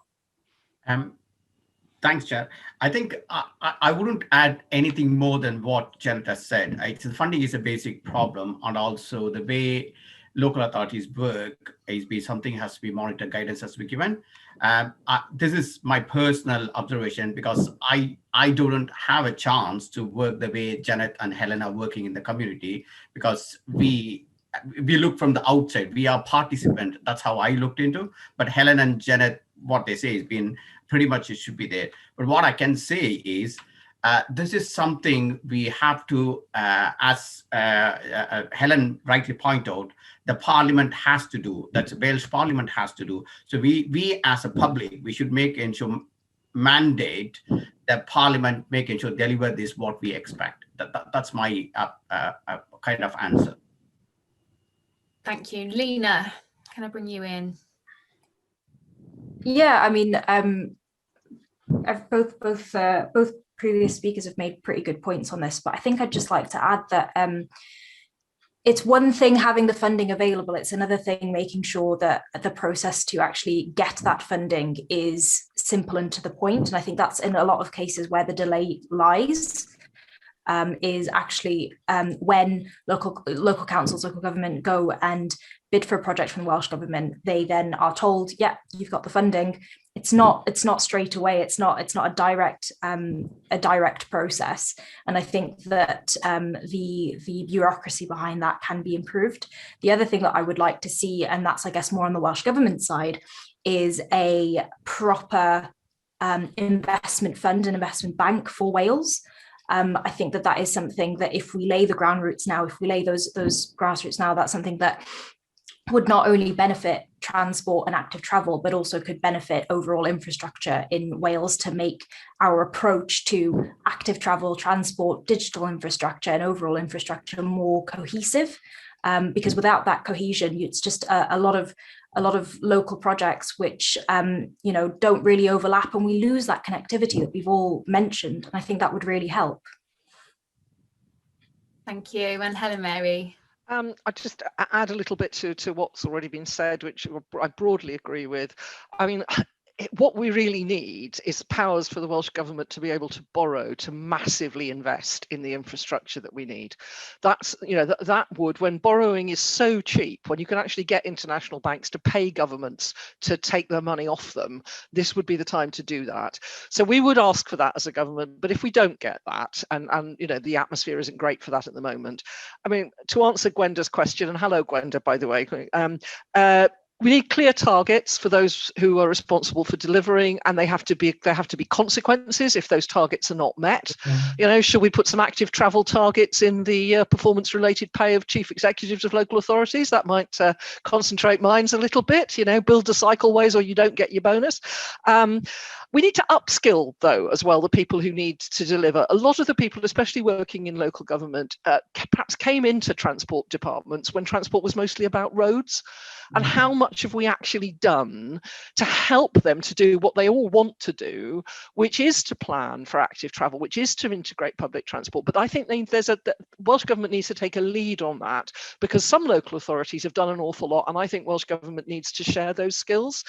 Thanks, Chair. I think I wouldn't add anything more than what Janet has said. The funding is a basic problem, and also the way local authorities work is something has to be monitored, guidance has to be given. This is my personal observation, because I don't have a chance to work the way Janet and Helen are working in the community, because we we look from the outside. We are participant. That's how I looked into. But Helen and Janet, what they say has been pretty much it should be there. But what I can say is this is something we have to, as Helen rightly pointed out, the Parliament has to do. That's Welsh Parliament has to do. So we as a public, we should mandate the Parliament making sure deliver this what we expect. That's my kind of answer. Thank you. Lena, can I bring you in? Yeah, I mean, both previous speakers have made pretty good points on this, but I think I'd just like to add that it's one thing having the funding available, it's another thing making sure that the process to actually get that funding is simple and to the point. And I think that's in a lot of cases where the delay lies, is actually when local councils, local government go and bid for a project from the Welsh Government, they then are told, yeah, you've got the funding. It's not straight away. It's not a direct process. And I think that the bureaucracy behind that can be improved. The other thing that I would like to see, and that's I guess more on the Welsh Government side, is a proper investment fund and investment bank for Wales. I think that is something that if we lay the ground roots now, if we lay those grassroots now, that's something that would not only benefit transport and active travel, but also could benefit overall infrastructure in Wales to make our approach to active travel, transport, digital infrastructure and overall infrastructure more cohesive. Because without that cohesion, it's just a lot of local projects which don't really overlap, and we lose that connectivity that we've all mentioned. And I think that would really help. Thank you. And Helen Mary. I just add a little bit to what's already been said, which I broadly agree with. I mean, what we really need is powers for the Welsh Government to be able to borrow to massively invest in the infrastructure that we need. That's, that would, when borrowing is so cheap, when you can actually get international banks to pay governments to take their money off them, this would be the time to do that. So we would ask for that as a government, but if we don't get that, and the atmosphere isn't great for that at the moment. I mean, to answer Gwenda's question, and hello Gwenda, by the way, we need clear targets for those who are responsible for delivering, and there have to be consequences if those targets are not met. Should we put some active travel targets in the performance-related pay of chief executives of local authorities? That might concentrate minds a little bit. Build the cycleways or you don't get your bonus. We need to upskill, though, as well, the people who need to deliver. A lot of the people, especially working in local government, perhaps came into transport departments when transport was mostly about roads. And how much have we actually done to help them to do what they all want to do, which is to plan for active travel, which is to integrate public transport. But I think the Welsh Government needs to take a lead on that, because some local authorities have done an awful lot, and I think Welsh Government needs to share those skills.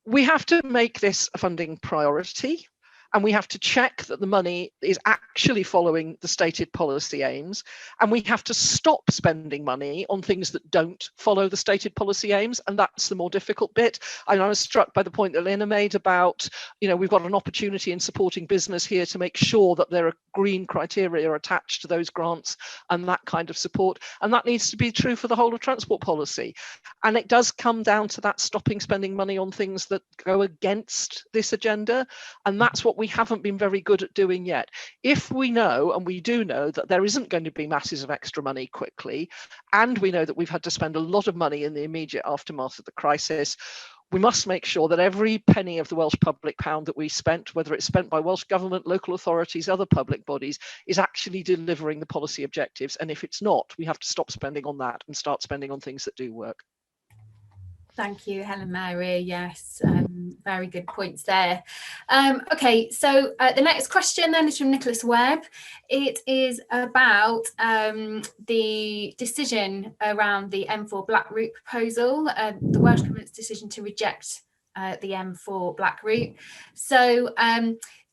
We have to make this a funding priority, and we have to check that the money is actually following the stated policy aims, and we have to stop spending money on things that don't follow the stated policy aims, and that's the more difficult bit. I was struck by the point that Lena made about, we've got an opportunity in supporting business here to make sure that there are green criteria attached to those grants and that kind of support, and that needs to be true for the whole of transport policy. And it does come down to that stopping spending money on things that go against this agenda, and that's what we haven't been very good at doing yet. If we know, and we do know, that there isn't going to be masses of extra money quickly, and we know that we've had to spend a lot of money in the immediate aftermath of the crisis, we must make sure that every penny of the Welsh public pound that we spent, whether it's spent by Welsh Government, local authorities, other public bodies, is actually delivering the policy objectives. And if it's not, we have to stop spending on that and start spending on things that do work. Thank you, Helen Mary. Yes, very good points there. Okay, so the next question then is from Nicholas Webb. It is about the decision around the M4 Black Route proposal, the Welsh Government's decision to reject the M4 Black Route. So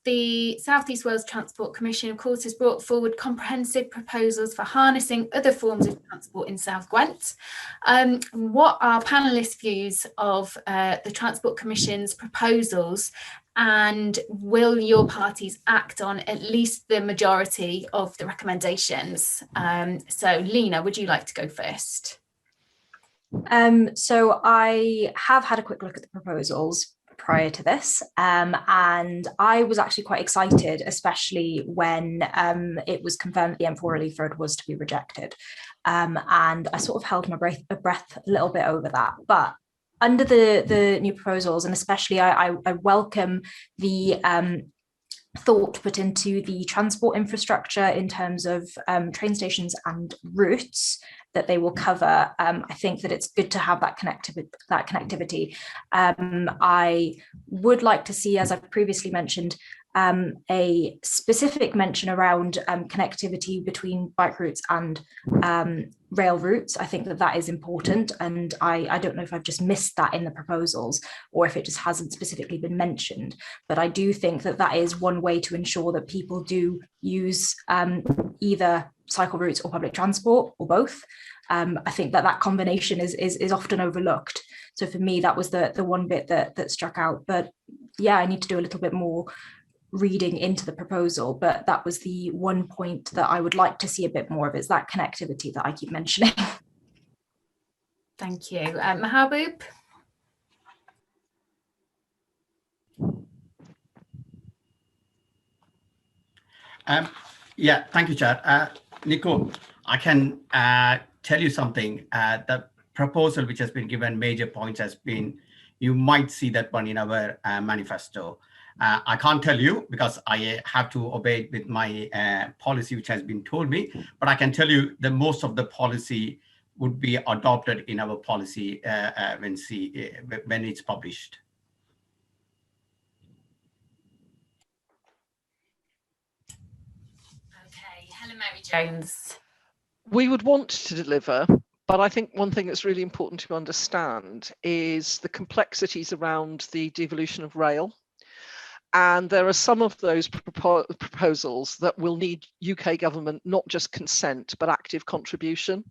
the South East Wales Transport Commission, of course, has brought forward comprehensive proposals for harnessing other forms of transport in South Gwent. What are panellists' views of the Transport Commission's proposals, And will your parties act on at least the majority of the recommendations? So Lena, would you like to go first? So I have had a quick look at the proposals prior to this, and I was actually quite excited, especially when it was confirmed that the M4 relief road was to be rejected, and I sort of held my breath a little bit over that. But under the new proposals, and especially I welcome the thought put into the transport infrastructure in terms of train stations and routes that they will cover. I think that it's good to have that connectivity. I would like to see, as I've previously mentioned, a specific mention around connectivity between bike routes and rail routes. I think that that is important, and I don't know if I've just missed that in the proposals or if it just hasn't specifically been mentioned, but I do think that that is one way to ensure that people do use either cycle routes or public transport or both. I think that combination is often overlooked. So for me, that was the one bit that struck out. But yeah, I need to do a little bit more reading into the proposal, but that was the one point that I would like to see a bit more of, is that connectivity that I keep mentioning. Thank you. Mahbub? Yeah, thank you, Chair. Nico, I can tell you something. The proposal which has been given major points has been, you might see that one in our manifesto. I can't tell you because I have to obey with my policy which has been told me, but I can tell you that most of the policy would be adopted in our policy when it's published. Okay, Helen Mary Jones. We would want to deliver, but I think one thing that's really important to understand is the complexities around the devolution of rail. And there are some of those proposals that will need UK government not just consent, but active contribution.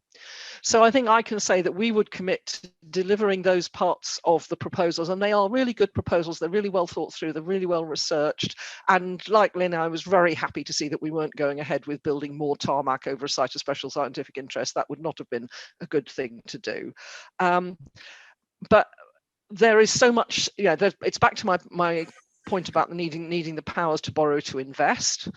So I think I can say that we would commit to delivering those parts of the proposals, and they are really good proposals. They're really well thought through, they're really well researched. And like Lynn, I was very happy to see that we weren't going ahead with building more tarmac over a site of special scientific interest. That would not have been a good thing to do. But there is so much, it's back to my point about the needing the powers to borrow to invest,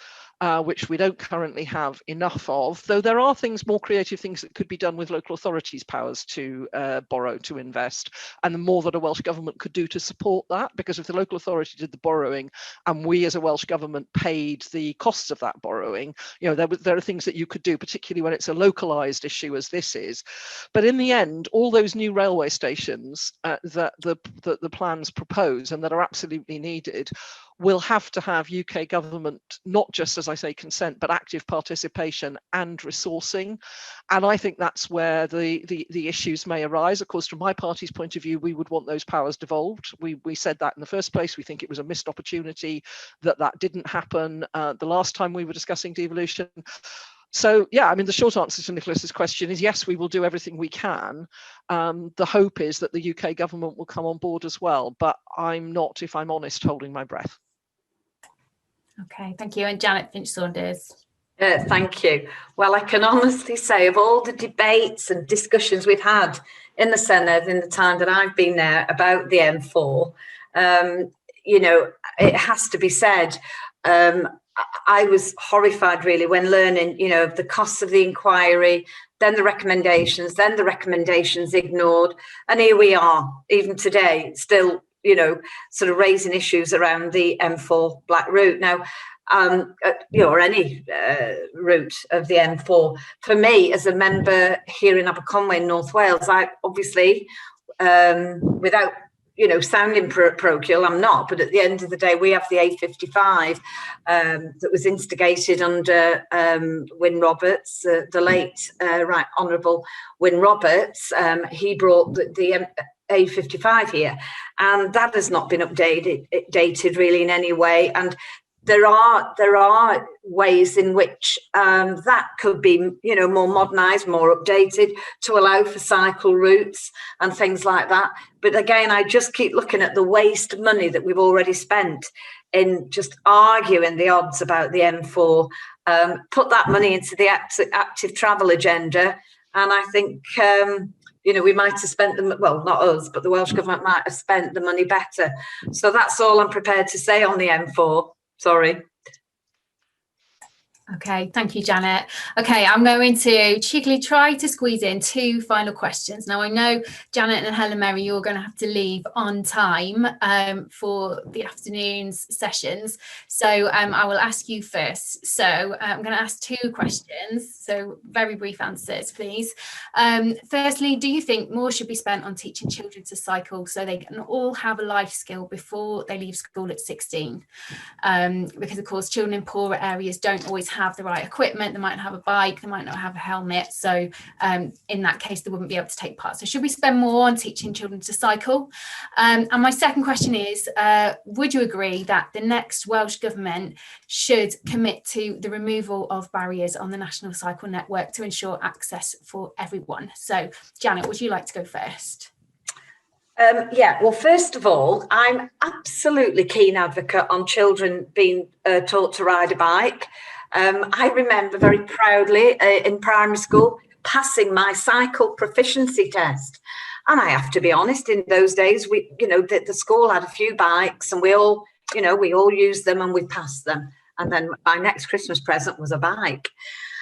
which we don't currently have enough of, though there are more creative things that could be done with local authorities' powers to borrow to invest, and the more that a Welsh government could do to support that, because if the local authority did the borrowing and we as a Welsh government paid the costs of that borrowing, there are things that you could do, particularly when it's a localised issue as this is. But in the end, all those new railway stations that the plans propose and that are absolutely needed will have to have UK government, not just, as I say, consent, but active participation and resourcing. And I think that's where the issues may arise. Of course, from my party's point of view, we would want those powers devolved. We said that in the first place. We think it was a missed opportunity that didn't happen the last time we were discussing devolution. So, yeah, I mean, the short answer to Nicholas's question is yes, we will do everything we can. The hope is that the UK government will come on board as well, but I'm not, if I'm honest, holding my breath. Okay, thank you. And Janet Finch-Saunders. Thank you. Well, I can honestly say of all the debates and discussions we've had in the Senedd in the time that I've been there about the M4, it has to be said, I was horrified really when learning, the costs of the inquiry, then the recommendations ignored. And here we are, even today, still, sort of raising issues around the M4 Black route. Now, or any route of the M4. For me, as a member here in Aberconwy in North Wales, I obviously, without sounding parochial, I'm not, but at the end of the day, we have the A55 that was instigated under Wyn Roberts, the late Right Honourable Wyn Roberts. He brought the A55 here, and that has not been updated really in any way. And there are ways in which that could be, you know, more modernised, more updated to allow for cycle routes and things like that. But again, I just keep looking at the waste money that we've already spent in just arguing the odds about the M4. Put that money into the active travel agenda, and I think you know, we might have spent them, well, not us, but the Welsh Government might have spent the money better. So that's all I'm prepared to say on the M4. Sorry. Okay, thank you, Janet. Okay, I'm going to cheekily try to squeeze in 2 final questions. Now, I know Janet and Helen Mary, you're going to have to leave on time for the afternoon's sessions. So I will ask you first. So I'm going to ask 2 questions. So very brief answers, please. Firstly, do you think more should be spent on teaching children to cycle so they can all have a life skill before they leave school at 16? Because, of course, children in poorer areas don't always have the right equipment. They might not have a bike, they might not have a helmet, so in that case they wouldn't be able to take part. So should we spend more on teaching children to cycle? And my second question is, would you agree that the next Welsh Government should commit to the removal of barriers on the National Cycle Network to ensure access for everyone? So Janet, would you like to go first? Yeah, well, first of all, I'm absolutely keen advocate on children being taught to ride a bike. I remember very proudly in primary school passing my cycle proficiency test. And I have to be honest, in those days, we, you know, the school had a few bikes and we all, you know, we all used them and we passed them. And then my next Christmas present was a bike,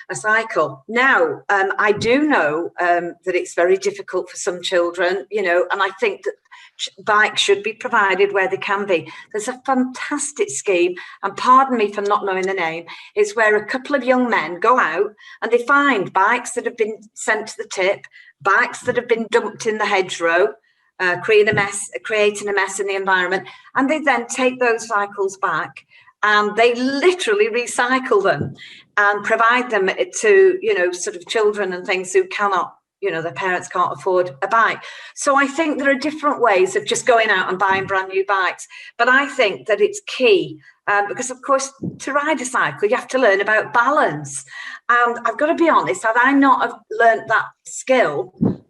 a cycle. Now, I do know that it's very difficult for some children, you know, and I think that bikes should be provided where they can be. There's a fantastic scheme, and pardon me for not knowing the name, it's where a couple of young men go out and they find bikes that have been sent to the tip, bikes that have been dumped in the hedgerow, creating a mess in the environment, and they then take those cycles back and they literally recycle them and provide them to, you know, sort of children and things who cannot, you know, their parents can't afford a bike. So I think there are different ways of just going out and buying brand new bikes. But I think that it's key because, of course, to ride a cycle, you have to learn about balance. And I've got to be honest, had I not have learned that skill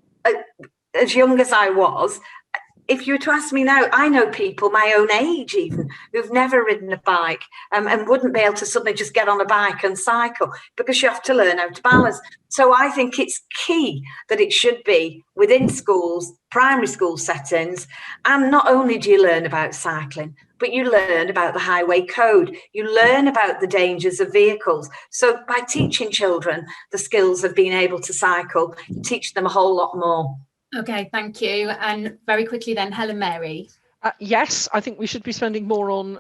as young as I was, if you were to ask me now, I know people my own age even who've never ridden a bike and wouldn't be able to suddenly just get on a bike and cycle because you have to learn how to balance. So I think it's key that it should be within schools, primary school settings. And not only do you learn about cycling, but you learn about the highway code. You learn about the dangers of vehicles. So by teaching children the skills of being able to cycle, you teach them a whole lot more. Okay, thank you. And very quickly then, Helen Mary. Yes, I think we should be spending more on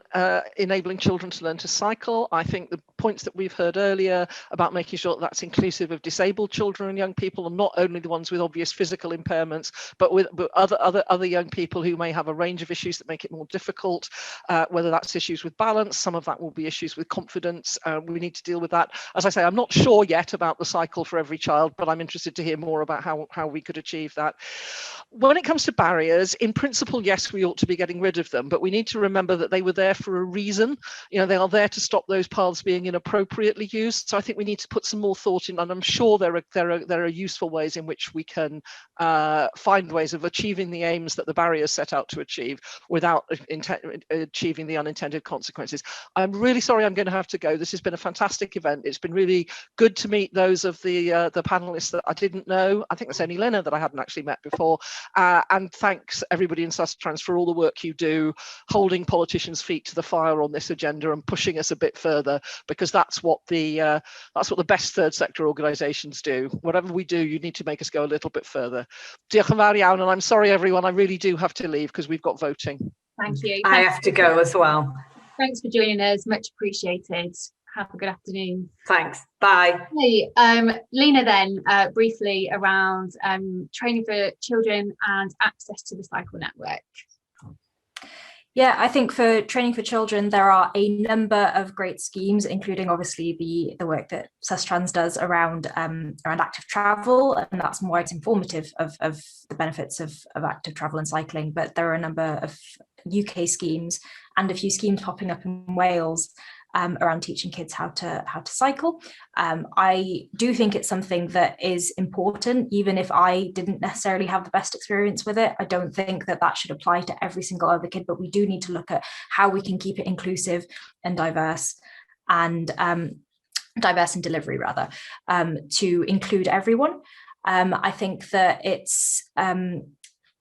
enabling children to learn to cycle. I think the points that we've heard earlier about making sure that that's inclusive of disabled children and young people, and not only the ones with obvious physical impairments, but with other young people who may have a range of issues that make it more difficult, whether that's issues with balance, some of that will be issues with confidence. We need to deal with that. As I say, I'm not sure yet about the cycle for every child, but I'm interested to hear more about how we could achieve that. When it comes to barriers, in principle, yes, we ought to be getting rid of them, but we need to remember that they were there for a reason. You know, they are there to stop those paths being inappropriately used. So I think we need to put some more thought in, and I'm sure there are useful ways in which we can find ways of achieving the aims that the barriers set out to achieve without achieving the unintended consequences. I'm really sorry I'm going to have to go. This has been a fantastic event. It's been really good to meet those of the panelists that I didn't know. I think there's only Lena that I hadn't actually met before. And thanks everybody in Sustrans for all the work you do, holding politicians' feet to the fire on this agenda and pushing us a bit further, because that's what the best third sector organisations do. Whatever we do, you need to make us go a little bit further. Diolch yn fawr iawn, and I'm sorry everyone, I really do have to leave because we've got voting. Thank you. I have to go as well. Thanks for joining us, much appreciated. Have a good afternoon. Thanks. Bye. Hey, Lena, then briefly around training for children and access to the cycle network. Yeah, I think for training for children, there are a number of great schemes, including obviously the work that Sustrans does around active travel, and that's more it's informative of the benefits of active travel and cycling. But there are a number of UK schemes and a few schemes popping up in Wales around teaching kids how to cycle. I do think it's something that is important, even if I didn't necessarily have the best experience with it. I don't think that that should apply to every single other kid, but we do need to look at how we can keep it inclusive and diverse and diverse in delivery rather, to include everyone. I think that it's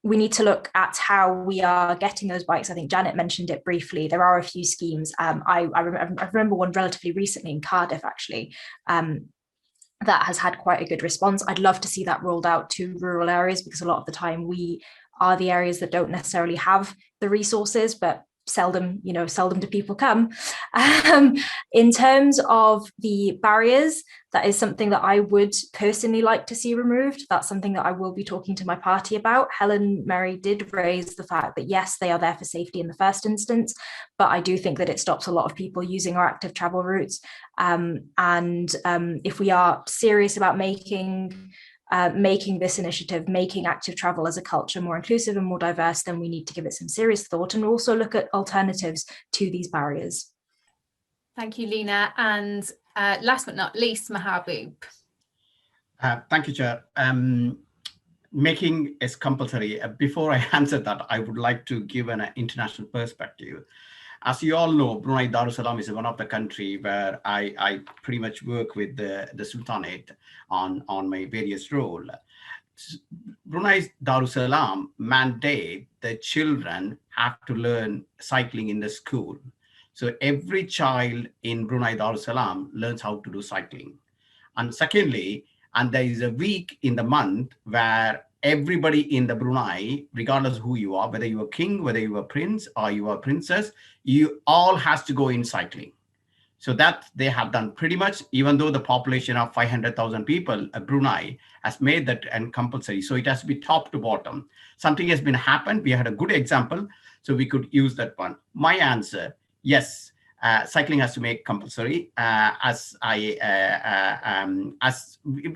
we need to look at how we are getting those bikes. I think Janet mentioned it briefly. There are a few schemes. I remember one relatively recently in Cardiff, actually, that has had quite a good response. I'd love to see that rolled out to rural areas, because a lot of the time we are the areas that don't necessarily have the resources, but seldom do people come. In terms of the barriers, that is something that I would personally like to see removed. That's something that I will be talking to my party about. Helen Merry did raise the fact that yes, they are there for safety in the first instance, but I do think that it stops a lot of people using our active travel routes. If we are serious about making this initiative, making active travel as a culture more inclusive and more diverse, then we need to give it some serious thought and also look at alternatives to these barriers. Thank you, Lena. And last but not least, Mahaboob. Thank you, Chair. Making is compulsory. Before I answer that, I would like to give an international perspective. As you all know, Brunei Darussalam is one of the country where I pretty much work with the Sultanate on my various role. Brunei Darussalam mandate the children have to learn cycling in the school. So every child in Brunei Darussalam learns how to do cycling. And secondly, and there is a week in the month where everybody in the Brunei, regardless of who you are, whether you're a king, whether you're a prince or you are a princess, you all has to go in cycling. So that they have done pretty much, even though the population of 500,000 people, Brunei has made that and compulsory. So it has to be top to bottom. Something has been happened. We had a good example, so we could use that one. My answer, yes. Cycling has to make compulsory. As we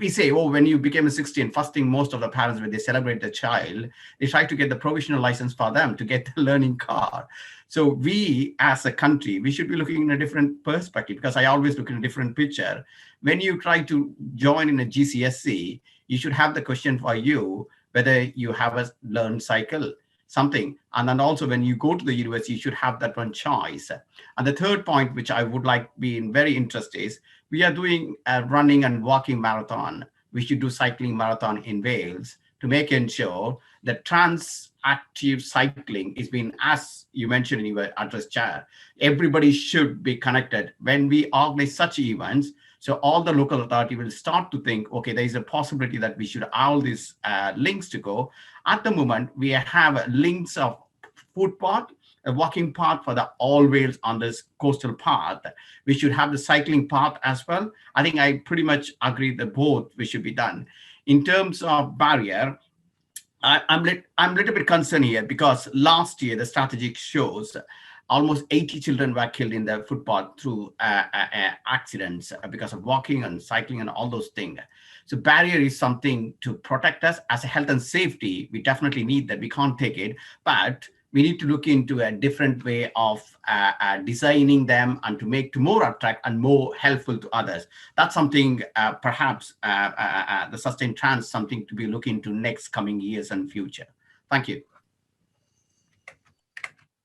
say, oh, when you became 16, first thing most of the parents, when they celebrate the child, they try to get the provisional license for them to get the learning car. So we, as a country, we should be looking in a different perspective, because I always look in a different picture. When you try to join in a GCSE, you should have the question for you whether you have a learned cycle. Something. And then also when you go to the university, you should have that one choice. And the third point, which I would like to be very interested is, we are doing a running and walking marathon. We should do cycling marathon in Wales to make ensure that trans-active cycling is being, as you mentioned in your address, Chair, everybody should be connected. When we organize such events, so all the local authority will start to think, okay, there is a possibility that we should all these links to go. At the moment, we have links of footpath, a walking path for the all Wales on this coastal path. We should have the cycling path as well. I think I pretty much agree that both we should be done. In terms of barrier, I'm a little bit concerned here, because last year the strategic shows almost 80 children were killed in the footpath through accidents because of walking and cycling and all those things. So barrier is something to protect us as a health and safety. We definitely need that. We can't take it, but we need to look into a different way of designing them and to make to more attract and more helpful to others. That's something perhaps the Sustained Trans, something to be looking into next coming years and future. Thank you.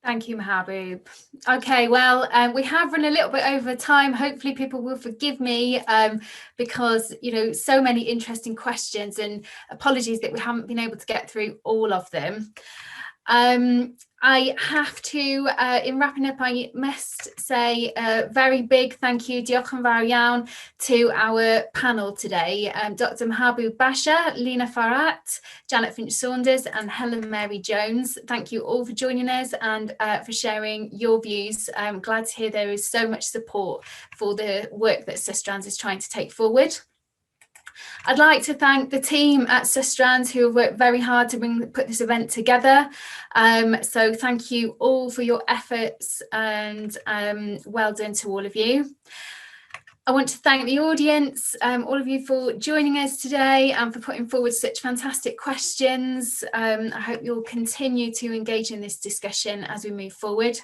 Thank you, Mahaboob. Okay, well, we have run a little bit over time. Hopefully people will forgive me because, so many interesting questions, and apologies that we haven't been able to get through all of them. I have to, in wrapping up, I must say a very big thank you, Diolch yn fawr iawn, to our panel today, Dr. Mahaboob Basha, Lena Farhat, Janet Finch-Saunders and Helen Mary Jones. Thank you all for joining us and for sharing your views. I'm glad to hear there is so much support for the work that Sustrans is trying to take forward. I'd like to thank the team at Sustrans who have worked very hard to put this event together. So thank you all for your efforts, and well done to all of you. I want to thank the audience, all of you for joining us today and for putting forward such fantastic questions. I hope you'll continue to engage in this discussion as we move forward.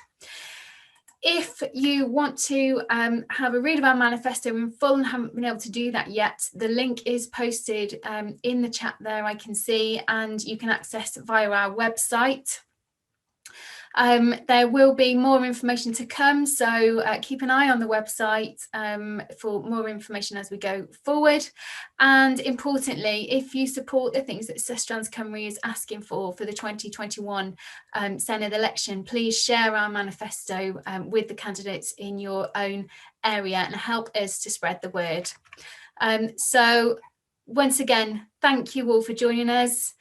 If you want to have a read of our manifesto in full and haven't been able to do that yet, the link is posted in the chat there, I can see, and you can access via our website. There will be more information to come, so keep an eye on the website for more information as we go forward. And importantly, if you support the things that Sustrans Cymru is asking for the 2021 Senedd election, please share our manifesto with the candidates in your own area and help us to spread the word. So once again, thank you all for joining us.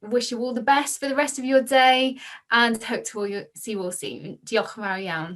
Wish you all the best for the rest of your day and hope to see you all soon. Diolch yn fawr iawn.